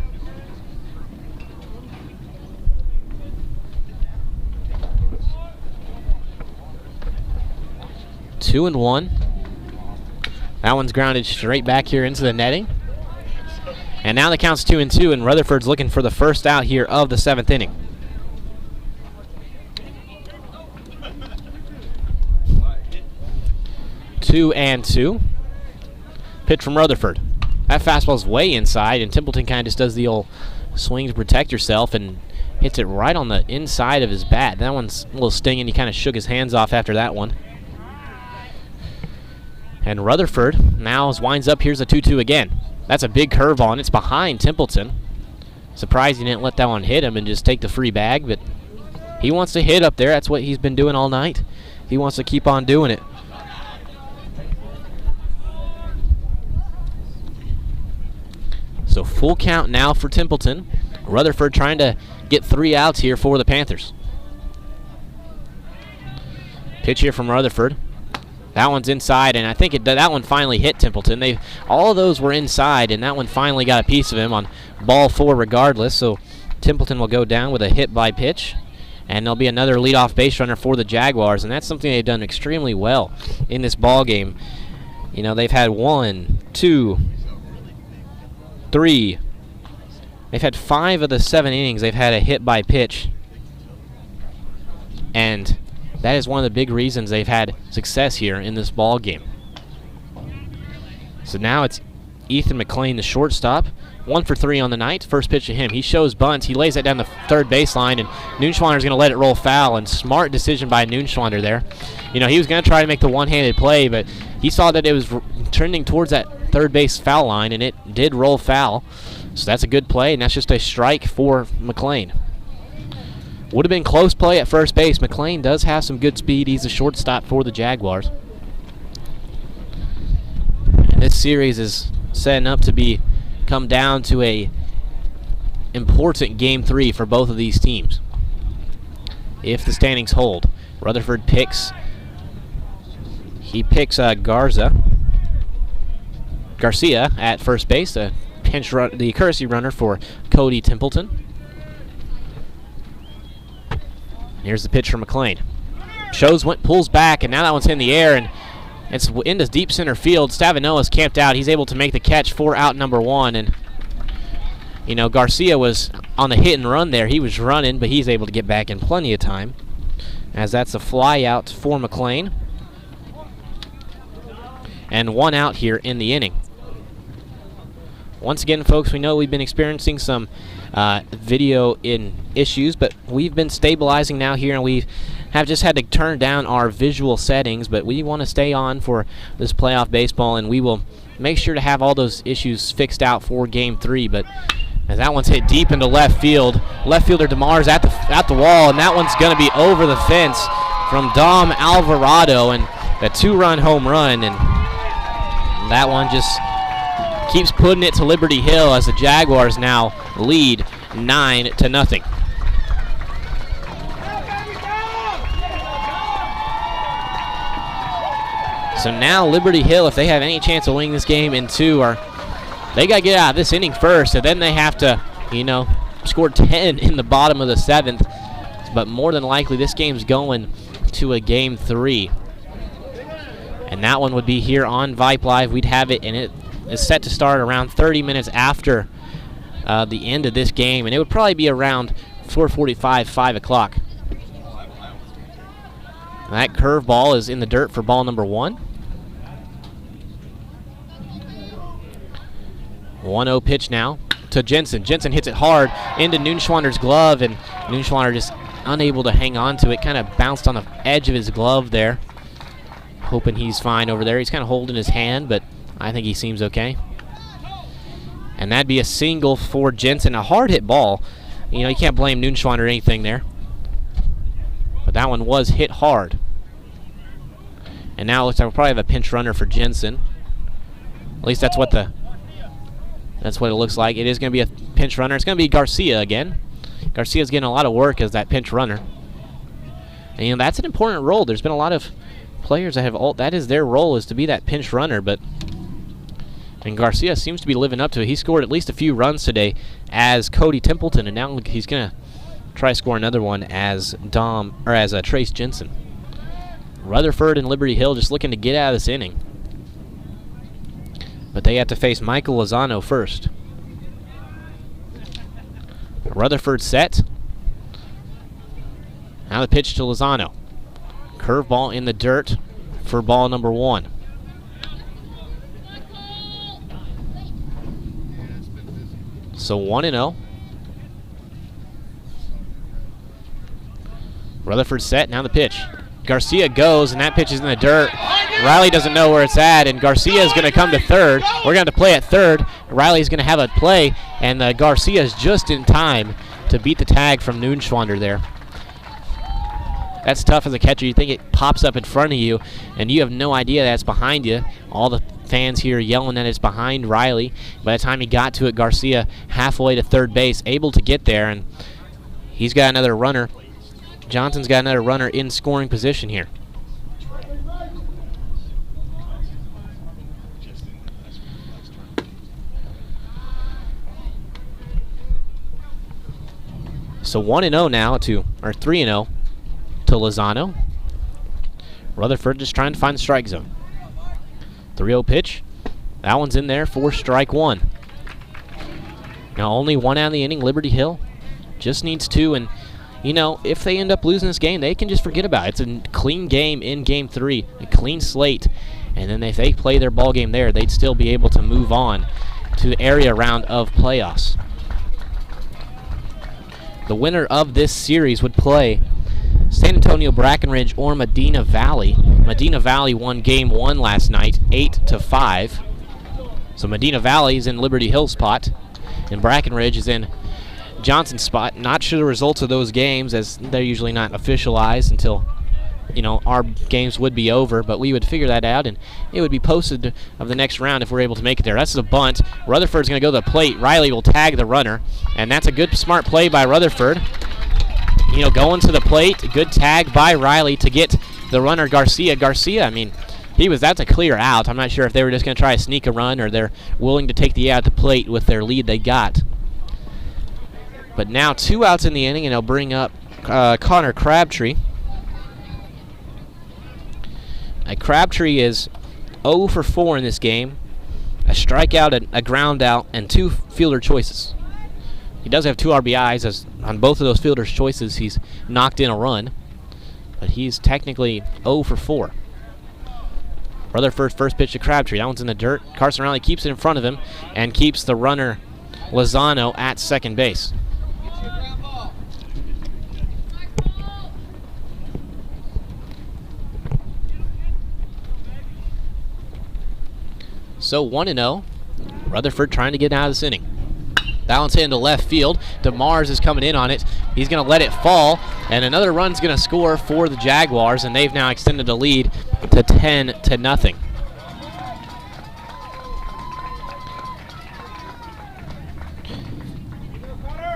Two and one. That one's grounded straight back here into the netting. And now the count's 2-2, and Rutherford's looking for the first out here of the 7th inning. Two and two. Pitch from Rutherford. That fastball's way inside, and Templeton kind of just does the old swing to protect yourself and hits it right on the inside of his bat. That one's a little stinging. He kind of shook his hands off after that one. And Rutherford now winds up. Here's a 2-2 again. That's a big curveball, and it's behind Templeton. Surprised he didn't let that one hit him and just take the free bag, but he wants to hit up there. That's what he's been doing all night. He wants to keep on doing it. So full count now for Templeton. Rutherford trying to get 3 outs here for the Panthers. Pitch here from Rutherford. That one's inside, and I think that one finally hit Templeton. All of those were inside, and that one finally got a piece of him on ball 4 regardless. So Templeton will go down with a hit by pitch, and there'll be another leadoff base runner for the Jaguars, and that's something they've done extremely well in this ball game. You know, they've had 1, 2, 3. They've had 5 of the 7 innings. They've had a hit by pitch, and that is one of the big reasons they've had success here in this ball game. So now it's Ethan McLean, the shortstop. 1 for 3 on the night. First pitch to him. He shows bunts. He lays that down the third baseline, and Noonschwander's going to let it roll foul, and smart decision by Noonschwander there. You know, he was going to try to make the one-handed play, but he saw that it was trending towards that third base foul line, and it did roll foul. So that's a good play, and that's just a strike for McLean. Would have been close play at first base. McLean does have some good speed. He's a shortstop for the Jaguars. And this series is setting up to come down to a important Game 3 for both of these teams. If the standings hold. Rutherford picks. He picks Garza. Garcia at first base, the courtesy runner for Cody Templeton. Here's the pitch from McLean. Pulls back, and now that one's in the air, and it's into deep center field. Stavinoa's camped out. He's able to make the catch for out number 1, and Garcia was on the hit and run there. He was running, but he's able to get back in plenty of time, as that's a fly out for McLean. And 1 out here in the inning. Once again, folks, we know we've been experiencing some video issues, but we've been stabilizing now here, and we have just had to turn down our visual settings, but we want to stay on for this playoff baseball, and we will make sure to have all those issues fixed out for Game 3. But as that one's hit deep into left field, left fielder DeMar's at the wall, and that one's going to be over the fence from Dom Alvarado, and a 2-run home run, and that one just keeps putting it to Liberty Hill as the Jaguars now lead 9-0. So now Liberty Hill, if they have any chance of winning this game in 2, they got to get out of this inning first, and then they have to, score 10 in the bottom of the 7th. But more than likely, this game's going to a Game 3. And that one would be here on Vype Live. We'd have it, and it is set to start around 30 minutes after the end of this game, and it would probably be around 4:45, 5 o'clock. That curveball is in the dirt for ball number 1. 1-0 pitch now to Jensen. Jensen hits it hard into Noonschwander's glove, and Noonschwander just unable to hang on to it. Kind of bounced on the edge of his glove there. Hoping he's fine over there. He's kind of holding his hand, but I think he seems okay. And that'd be a single for Jensen. A hard hit ball. You can't blame Noonschwander or anything there. But that one was hit hard. And now it looks like we'll probably have a pinch runner for Jensen. At least that's what it looks like. It is going to be a pinch runner. It's going to be Garcia again. Garcia's getting a lot of work as that pinch runner. And that's an important role. There's been a lot of players that have that is their role, is to be that pinch runner, and Garcia seems to be living up to it. He scored at least a few runs today as Cody Templeton, and now he's going to try to score another one as Trace Jensen. Rutherford and Liberty Hill just looking to get out of this inning. But they have to face Michael Lozano first. Rutherford set. Now the pitch to Lozano. Curveball in the dirt for ball number 1. So 1-0. Rutherford set, now the pitch. Garcia goes, and that pitch is in the dirt. Riley doesn't know where it's at, and Garcia is going to come to third. We're going to play at third. Riley's going to have a play, and Garcia is just in time to beat the tag from Noonschwander there. That's tough as a catcher. You think it pops up in front of you, and you have no idea that's behind you. All the fans here yelling that it's behind Riley. By the time he got to it, Garcia halfway to third base, able to get there, and he's got another runner. Johnson's got another runner in scoring position here. So 1-0 now or 3-0 to Lozano. Rutherford just trying to find the strike zone. 3-0 pitch. That one's in there for strike 1. Now only 1 out of the inning. Liberty Hill just needs 2, and if they end up losing this game, they can just forget about it. It's a clean game in Game 3, a clean slate, and then if they play their ball game there, they'd still be able to move on to the area round of playoffs. The winner of this series would play San Antonio Brackenridge or Medina Valley. Medina Valley won Game 1 last night, 8-5. So Medina Valley is in Liberty Hill's spot, and Brackenridge is in Johnson's spot. Not sure the results of those games, as they're usually not officialized until our games would be over, but we would figure that out, and it would be posted of the next round if we're able to make it there. That's a bunt. Rutherford's going to go to the plate. Riley will tag the runner, and that's a good, smart play by Rutherford. Going to the plate. Good tag by Riley to get the runner Garcia. Garcia, That's a clear out. I'm not sure if they were just going to try to sneak a run or they're willing to take the out at the plate with their lead they got. But now 2 outs in the inning, and they'll bring up Connor Crabtree. Crabtree is 0 for 4 in this game. A strikeout, a ground out, and 2 fielder choices. He does have 2 RBIs, as on both of those fielder's choices he's knocked in a run. But he's technically 0 for 4. Rutherford's first pitch to Crabtree. That one's in the dirt. Carson Riley keeps it in front of him and keeps the runner Lozano at second base. So 1-0. Rutherford trying to get out of this inning. That one's hit into left field. DeMars is coming in on it. He's going to let it fall, and another run's going to score for the Jaguars, and they've now extended the lead to 10-0.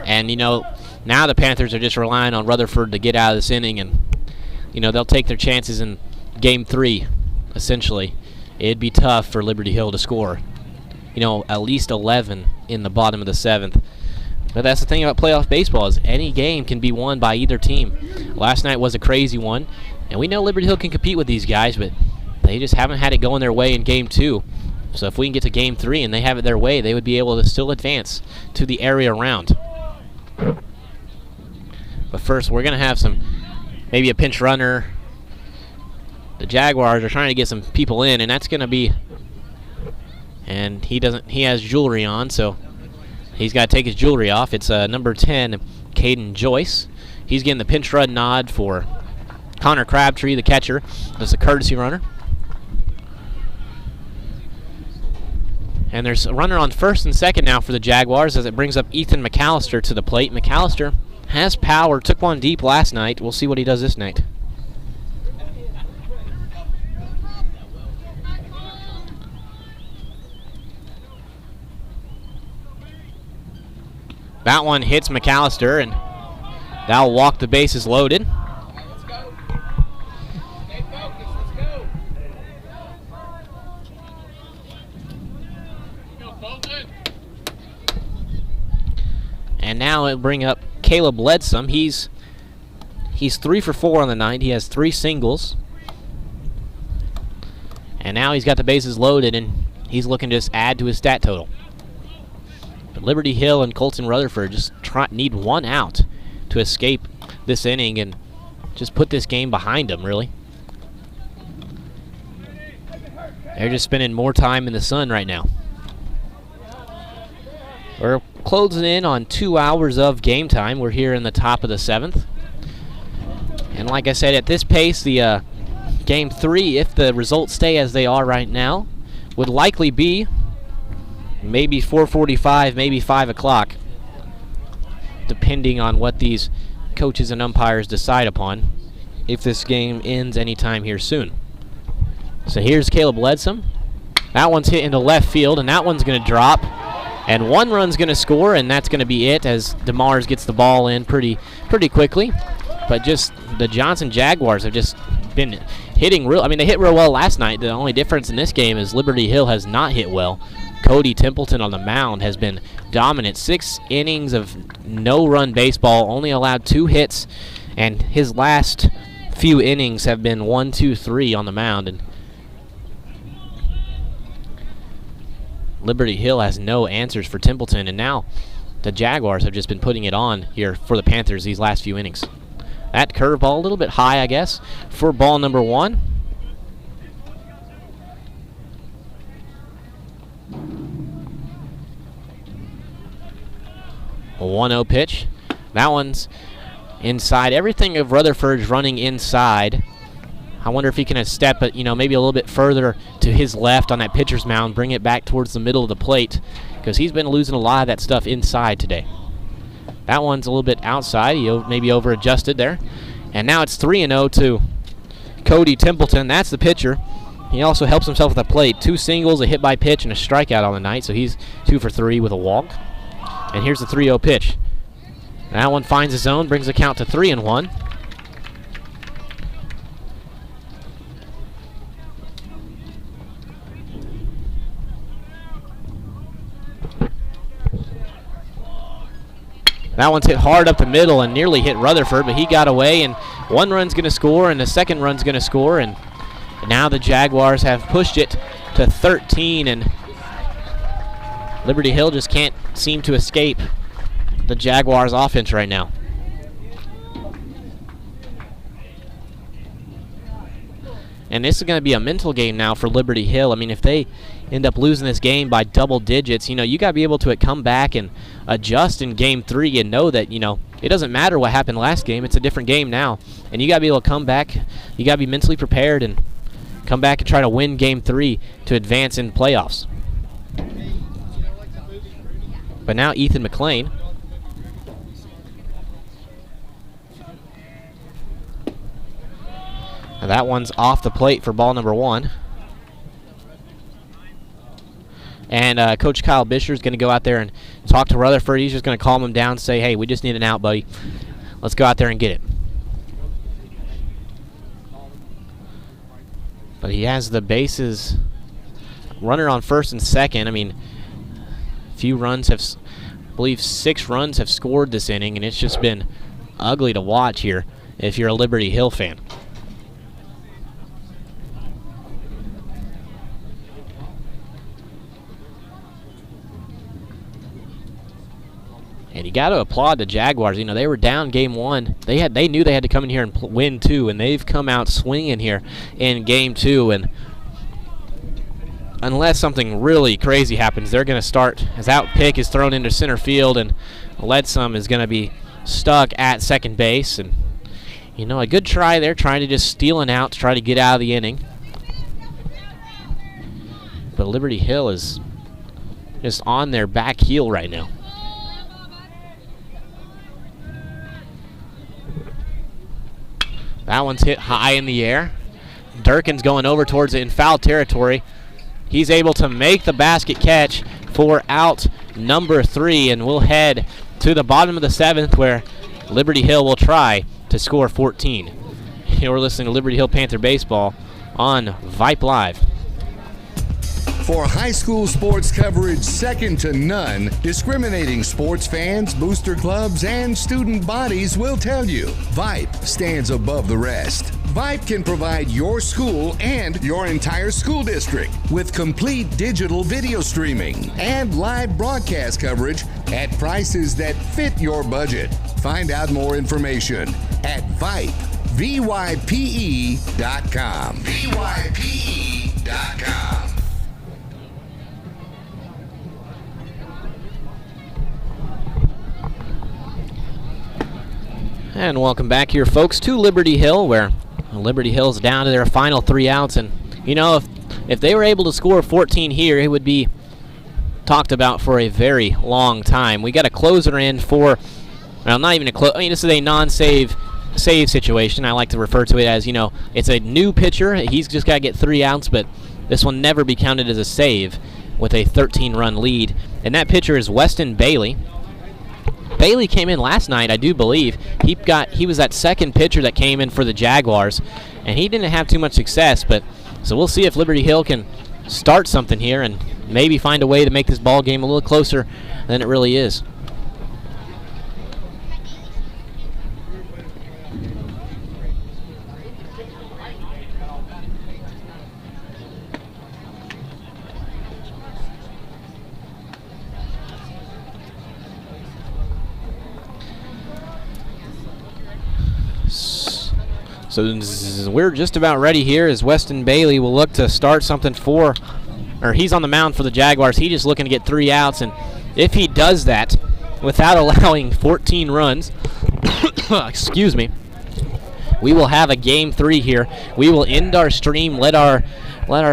And, you know, now the Panthers are just relying on Rutherford to get out of this inning, and, you know, they'll take their chances in Game 3, essentially. It'd be tough for Liberty Hill to score, you know, at least 11 in the bottom of the 7th. But that's the thing about playoff baseball, is any game can be won by either team. Last night was a crazy one, and we know Liberty Hill can compete with these guys, but they just haven't had it going their way in Game 2. So if we can get to Game 3 and they have it their way, they would be able to still advance to the area round. But first, we're going to have maybe a pinch runner. The Jaguars are trying to get some people in, and that's going to be, and he has jewelry on, so he's got to take his jewelry off. It's number 10, Caden Joyce. He's getting the pinch run nod for Connor Crabtree, the catcher. That's a courtesy runner. And there's a runner on first and second now for the Jaguars as it brings up Ethan McAllister to the plate. McAllister has power, took one deep last night. We'll see what he does this night. That one hits McAllister, and that'll walk the bases loaded.
Let's go. Stay focused. Let's go.
And now it'll bring up Caleb Leadsom. He's 3 for 4 on the night. He has 3 singles. And now he's got the bases loaded, and he's looking to just add to his stat total. But Liberty Hill and Colton Rutherford just need 1 out to escape this inning and just put this game behind them, really. They're just spending more time in the sun right now. We're closing in on 2 hours of game time. We're here in the top of the 7th. And like I said, at this pace, the Game 3, if the results stay as they are right now, would likely be maybe 4:45, maybe 5 o'clock, depending on what these coaches and umpires decide upon, if this game ends anytime here soon. So here's Caleb Leadsom. That one's hit into left field, and that one's going to drop. And 1 run's going to score, and that's going to be it as DeMars gets the ball in pretty quickly. But just the Johnson Jaguars have just been hitting real. I mean, they hit real well last night. The only difference in this game is Liberty Hill has not hit well. Cody Templeton on the mound has been dominant. 6 innings of no-run baseball, only allowed 2 hits, and his last few innings have been 1, 2, 3 on the mound. And Liberty Hill has no answers for Templeton, and now the Jaguars have just been putting it on here for the Panthers these last few innings. That curveball a little bit high, I guess, for ball number 1. A 1-0 pitch. That one's inside. Everything of Rutherford's running inside. I wonder if he can step it, maybe a little bit further to his left on that pitcher's mound, bring it back towards the middle of the plate, because he's been losing a lot of that stuff inside today. That one's a little bit outside. He maybe over-adjusted there. And now it's 3-0 to Cody Templeton. That's the pitcher. He also helps himself with the plate. 2 singles, a hit by pitch, and a strikeout on the night, so he's 2 for 3 with a walk. And here's the 3-0 pitch. That one finds his zone, brings the count to 3-1. That one's hit hard up the middle and nearly hit Rutherford, but he got away, and one run's going to score and the second run's going to score, and now the Jaguars have pushed it to 13, and Liberty Hill just can't seem to escape the Jaguars' offense right now. And this is going to be a mental game now for Liberty Hill. I mean, if they end up losing this game by double digits, you know, you got to be able to come back and adjust in game 3 and know that, you know, it doesn't matter what happened last game. It's a different game now. And you got to be able to come back. You got to be mentally prepared and come back and try to win game 3 to advance in playoffs. But now Ethan McLean. Now that one's off the plate for ball number 1. And Coach Kyle Bisher is going to go out there and talk to Rutherford. He's just going to calm him down, say, hey, we just need an out, buddy. Let's go out there and get it. But he has the bases, runner on first and second. I mean, few runs have, I believe 6 runs have scored this inning, and it's just been ugly to watch here if you're a Liberty Hill fan. And you got to applaud the Jaguars. You know, they were down game 1. They knew they had to come in here and win 2, and they've come out swinging here in game 2. And unless something really crazy happens, they're going to start as out pick is thrown into center field, and Ledsum is going to be stuck at second base. And you know, a good try there, trying to just steal an out to try to get out of the inning. But Liberty Hill is just on their back heel right now. That one's hit high in the air. Durkin's going over towards it in foul territory. He's able to make the basket catch for out number 3, and we'll head to the bottom of the 7th where Liberty Hill will try to score 14. Here we're listening to Liberty Hill Panther Baseball on Vype Live.
For high school sports coverage second to none, discriminating sports fans, booster clubs, and student bodies will tell you Vype stands above the rest. Vype can provide your school and your entire school district with complete digital video streaming and live broadcast coverage at prices that fit your budget. Find out more information at Vype, VYPE.com. VYPE.com.
And welcome back here, folks, to Liberty Hill, where Liberty Hill's down to their final 3 outs. And, you know, if they were able to score 14 here, it would be talked about for a very long time. We got a closer in for, well, not even a close. I mean, this is a non-save situation. I like to refer to it as, you know, it's a new pitcher. He's just got to get 3 outs, but this will never be counted as a save with a 13-run lead. And that pitcher is Weston Bailey. Bailey came in last night, I do believe. He was that second pitcher that came in for the Jaguars, and he didn't have too much success. But so we'll see if Liberty Hill can start something here and maybe find a way to make this ball game a little closer than it really is. So we're just about ready here as Weston Bailey will look to start something he's on the mound for the Jaguars. He's just looking to get 3 outs, and if he does that without allowing 14 runs, excuse me, we will have a game 3 here. We will end our stream, let our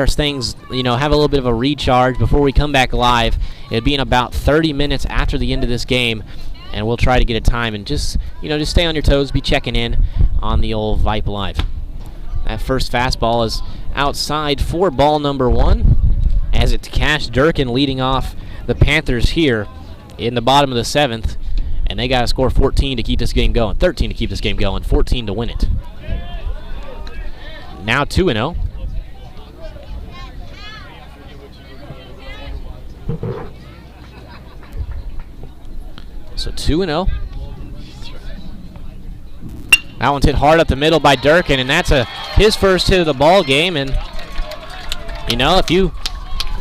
things, you know, have a little bit of a recharge before we come back live. It'll be in about 30 minutes after the end of this game. And we'll try to get a time and just stay on your toes, be checking in on the old Vype Live. That first fastball is outside for ball number 1, as it's Cash Durkin leading off the Panthers here in the bottom of the 7th. And they got to score 14 to keep this game going, 13 to keep this game going, 14 to win it. Now 2-0. So 2-0 That one's hit hard up the middle by Durkin, and that's his first hit of the ball game. And, you know, if you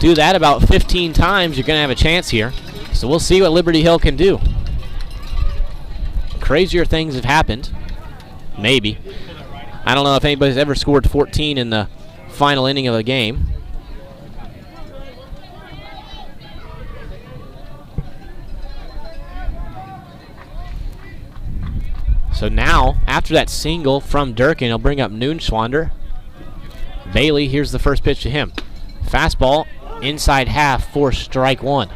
do that about 15 times, you're going to have a chance here. So we'll see what Liberty Hill can do. Crazier things have happened. Maybe. I don't know if anybody's ever scored 14 in the final inning of a game. So now, after that single from Durkin, he'll bring up Noonschwander. Bailey, here's the first pitch to him. Fastball, inside half for strike one.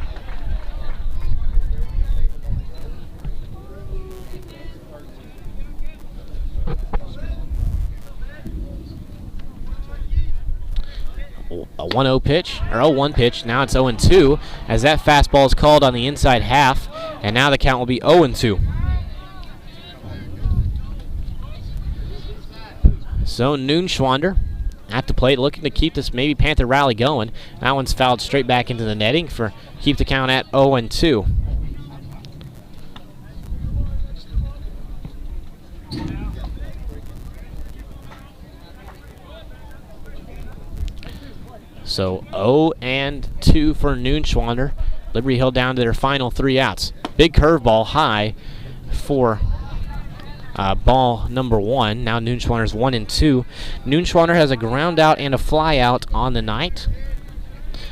A 1-0 pitch, or 0-1 pitch. Now it's 0-2 as that fastball is called on the inside half, and now the count will be 0-2. So Noonschwander at the plate, looking to keep this maybe Panther rally going. That one's fouled straight back into the netting for keep the count at 0-2. So 0-2 for Noonschwander. Liberty Hill down to their final 3 outs. Big curveball high for ball number 1. Now Noonschwander's 1-2. Noonschwander has a ground out and a fly out on the night.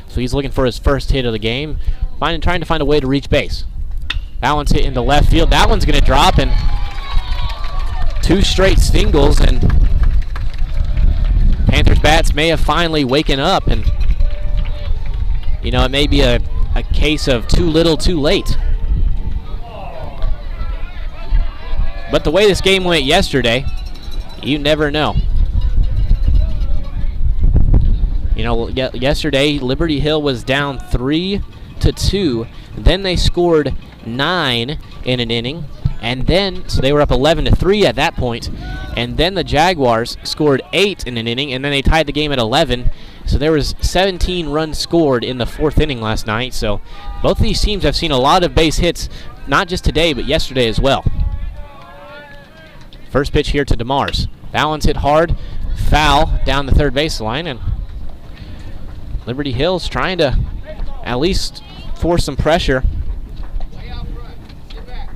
So he's looking for his first hit of the game, trying to find a way to reach base. That one's hit into left field. That one's going to drop, and 2 straight singles, and Panthers bats may have finally waken up, and you know, it may be a case of too little too late. But the way this game went yesterday, you never know. You know, yesterday Liberty Hill was down 3-2. Then they scored 9 in an inning, and then so they were up 11-3 at that point. And then the Jaguars scored 8 in an inning, and then they tied the game at 11. So there was 17 runs scored in the 4th inning last night. So both of these teams have seen a lot of base hits, not just today, but yesterday as well. First pitch here to DeMars. That one's hit hard, foul down the third baseline, and Liberty Hill's trying to at least force some pressure.
Way out front. Get back.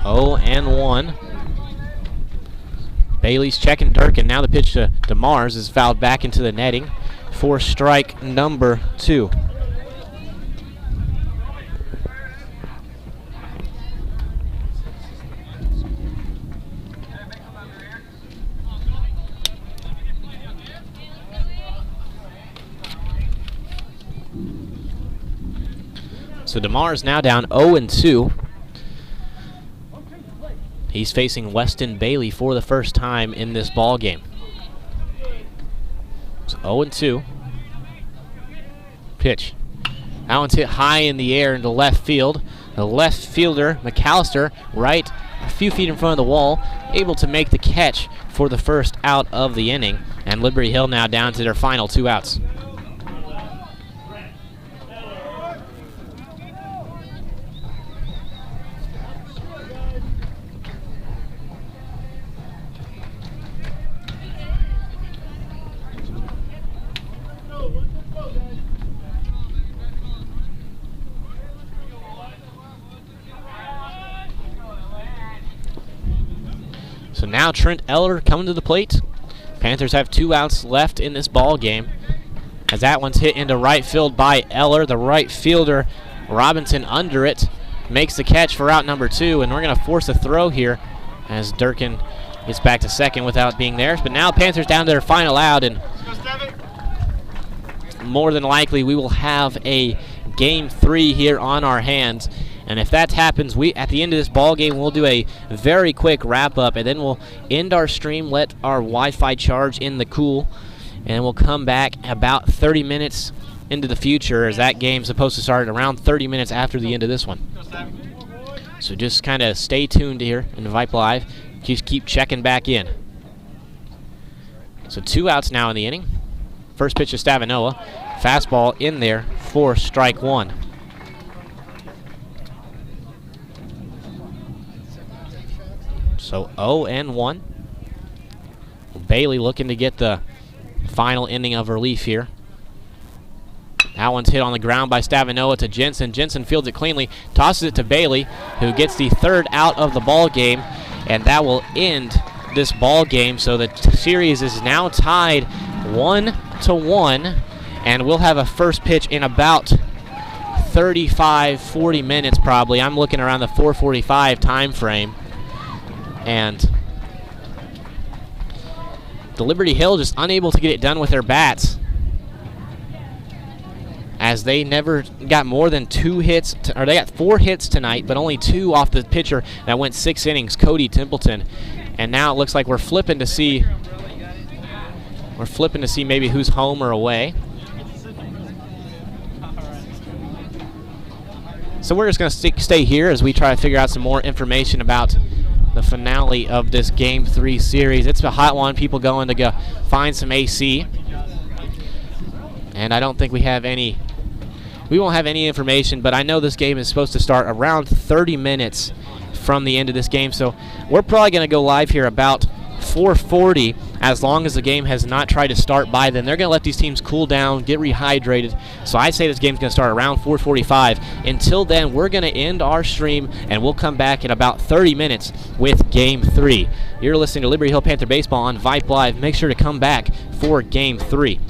Oh, and 1. Bailey's checking Durkin. Now the pitch to DeMars is fouled back into the netting for strike number 2. So DeMars now down 0-2. He's facing Weston Bailey for the first time in this ball game. So 0-2. Pitch. That one's hit high in the air into left field. The left fielder, McAllister, right a few feet in front of the wall, able to make the catch for the first out of the inning. And Liberty Hill now down to their final 2 outs. So now Trent Eller coming to the plate. Panthers have 2 outs left in this ball game. As that one's hit into right field by Eller, the right fielder Robinson under it makes the catch for out number 2, and we're going to force a throw here as Durkin gets back to second without being there. But now Panthers down to their final out, and more than likely we will have a game 3 here on our hands. And if that happens, we at the end of this ball game, we'll do a very quick wrap-up, and then we'll end our stream, let our Wi-Fi charge in the cool, and we'll come back about 30 minutes into the future, as that game's supposed to start around 30 minutes after the end of this one. So just kind of stay tuned here in Vype Live. Just keep checking back in. So 2 outs now in the inning. First pitch to Stavinoa. Fastball in there for strike 1. So 0-1. Bailey looking to get the final inning of relief here. That one's hit on the ground by Stavinoa to Jensen. Jensen fields it cleanly, tosses it to Bailey, who gets the 3rd out of the ball game, and that will end this ball game. So the series is now tied 1-1, and we'll have a first pitch in about 35-40 minutes probably. I'm looking around the 4:45 time frame, and the Liberty Hill just unable to get it done with their bats, as they never got more than 2 hits, or they got 4 hits tonight, but only 2 off the pitcher that went 6 innings, Cody Templeton. And now it looks like we're flipping to see maybe who's home or away. So we're just going to stay here as we try to figure out some more information about the finale of this Game 3 series. It's a hot one. People going to go find some AC. And I don't think we won't have any information, but I know this game is supposed to start around 30 minutes from the end of this game. So we're probably going to go live here about 4:40, as long as the game has not tried to start by then. They're going to let these teams cool down, get rehydrated. So I say this game's going to start around 4:45. Until then, we're going to end our stream, and we'll come back in about 30 minutes with Game 3. You're listening to Liberty Hill Panther Baseball on Vype Live. Make sure to come back for Game 3.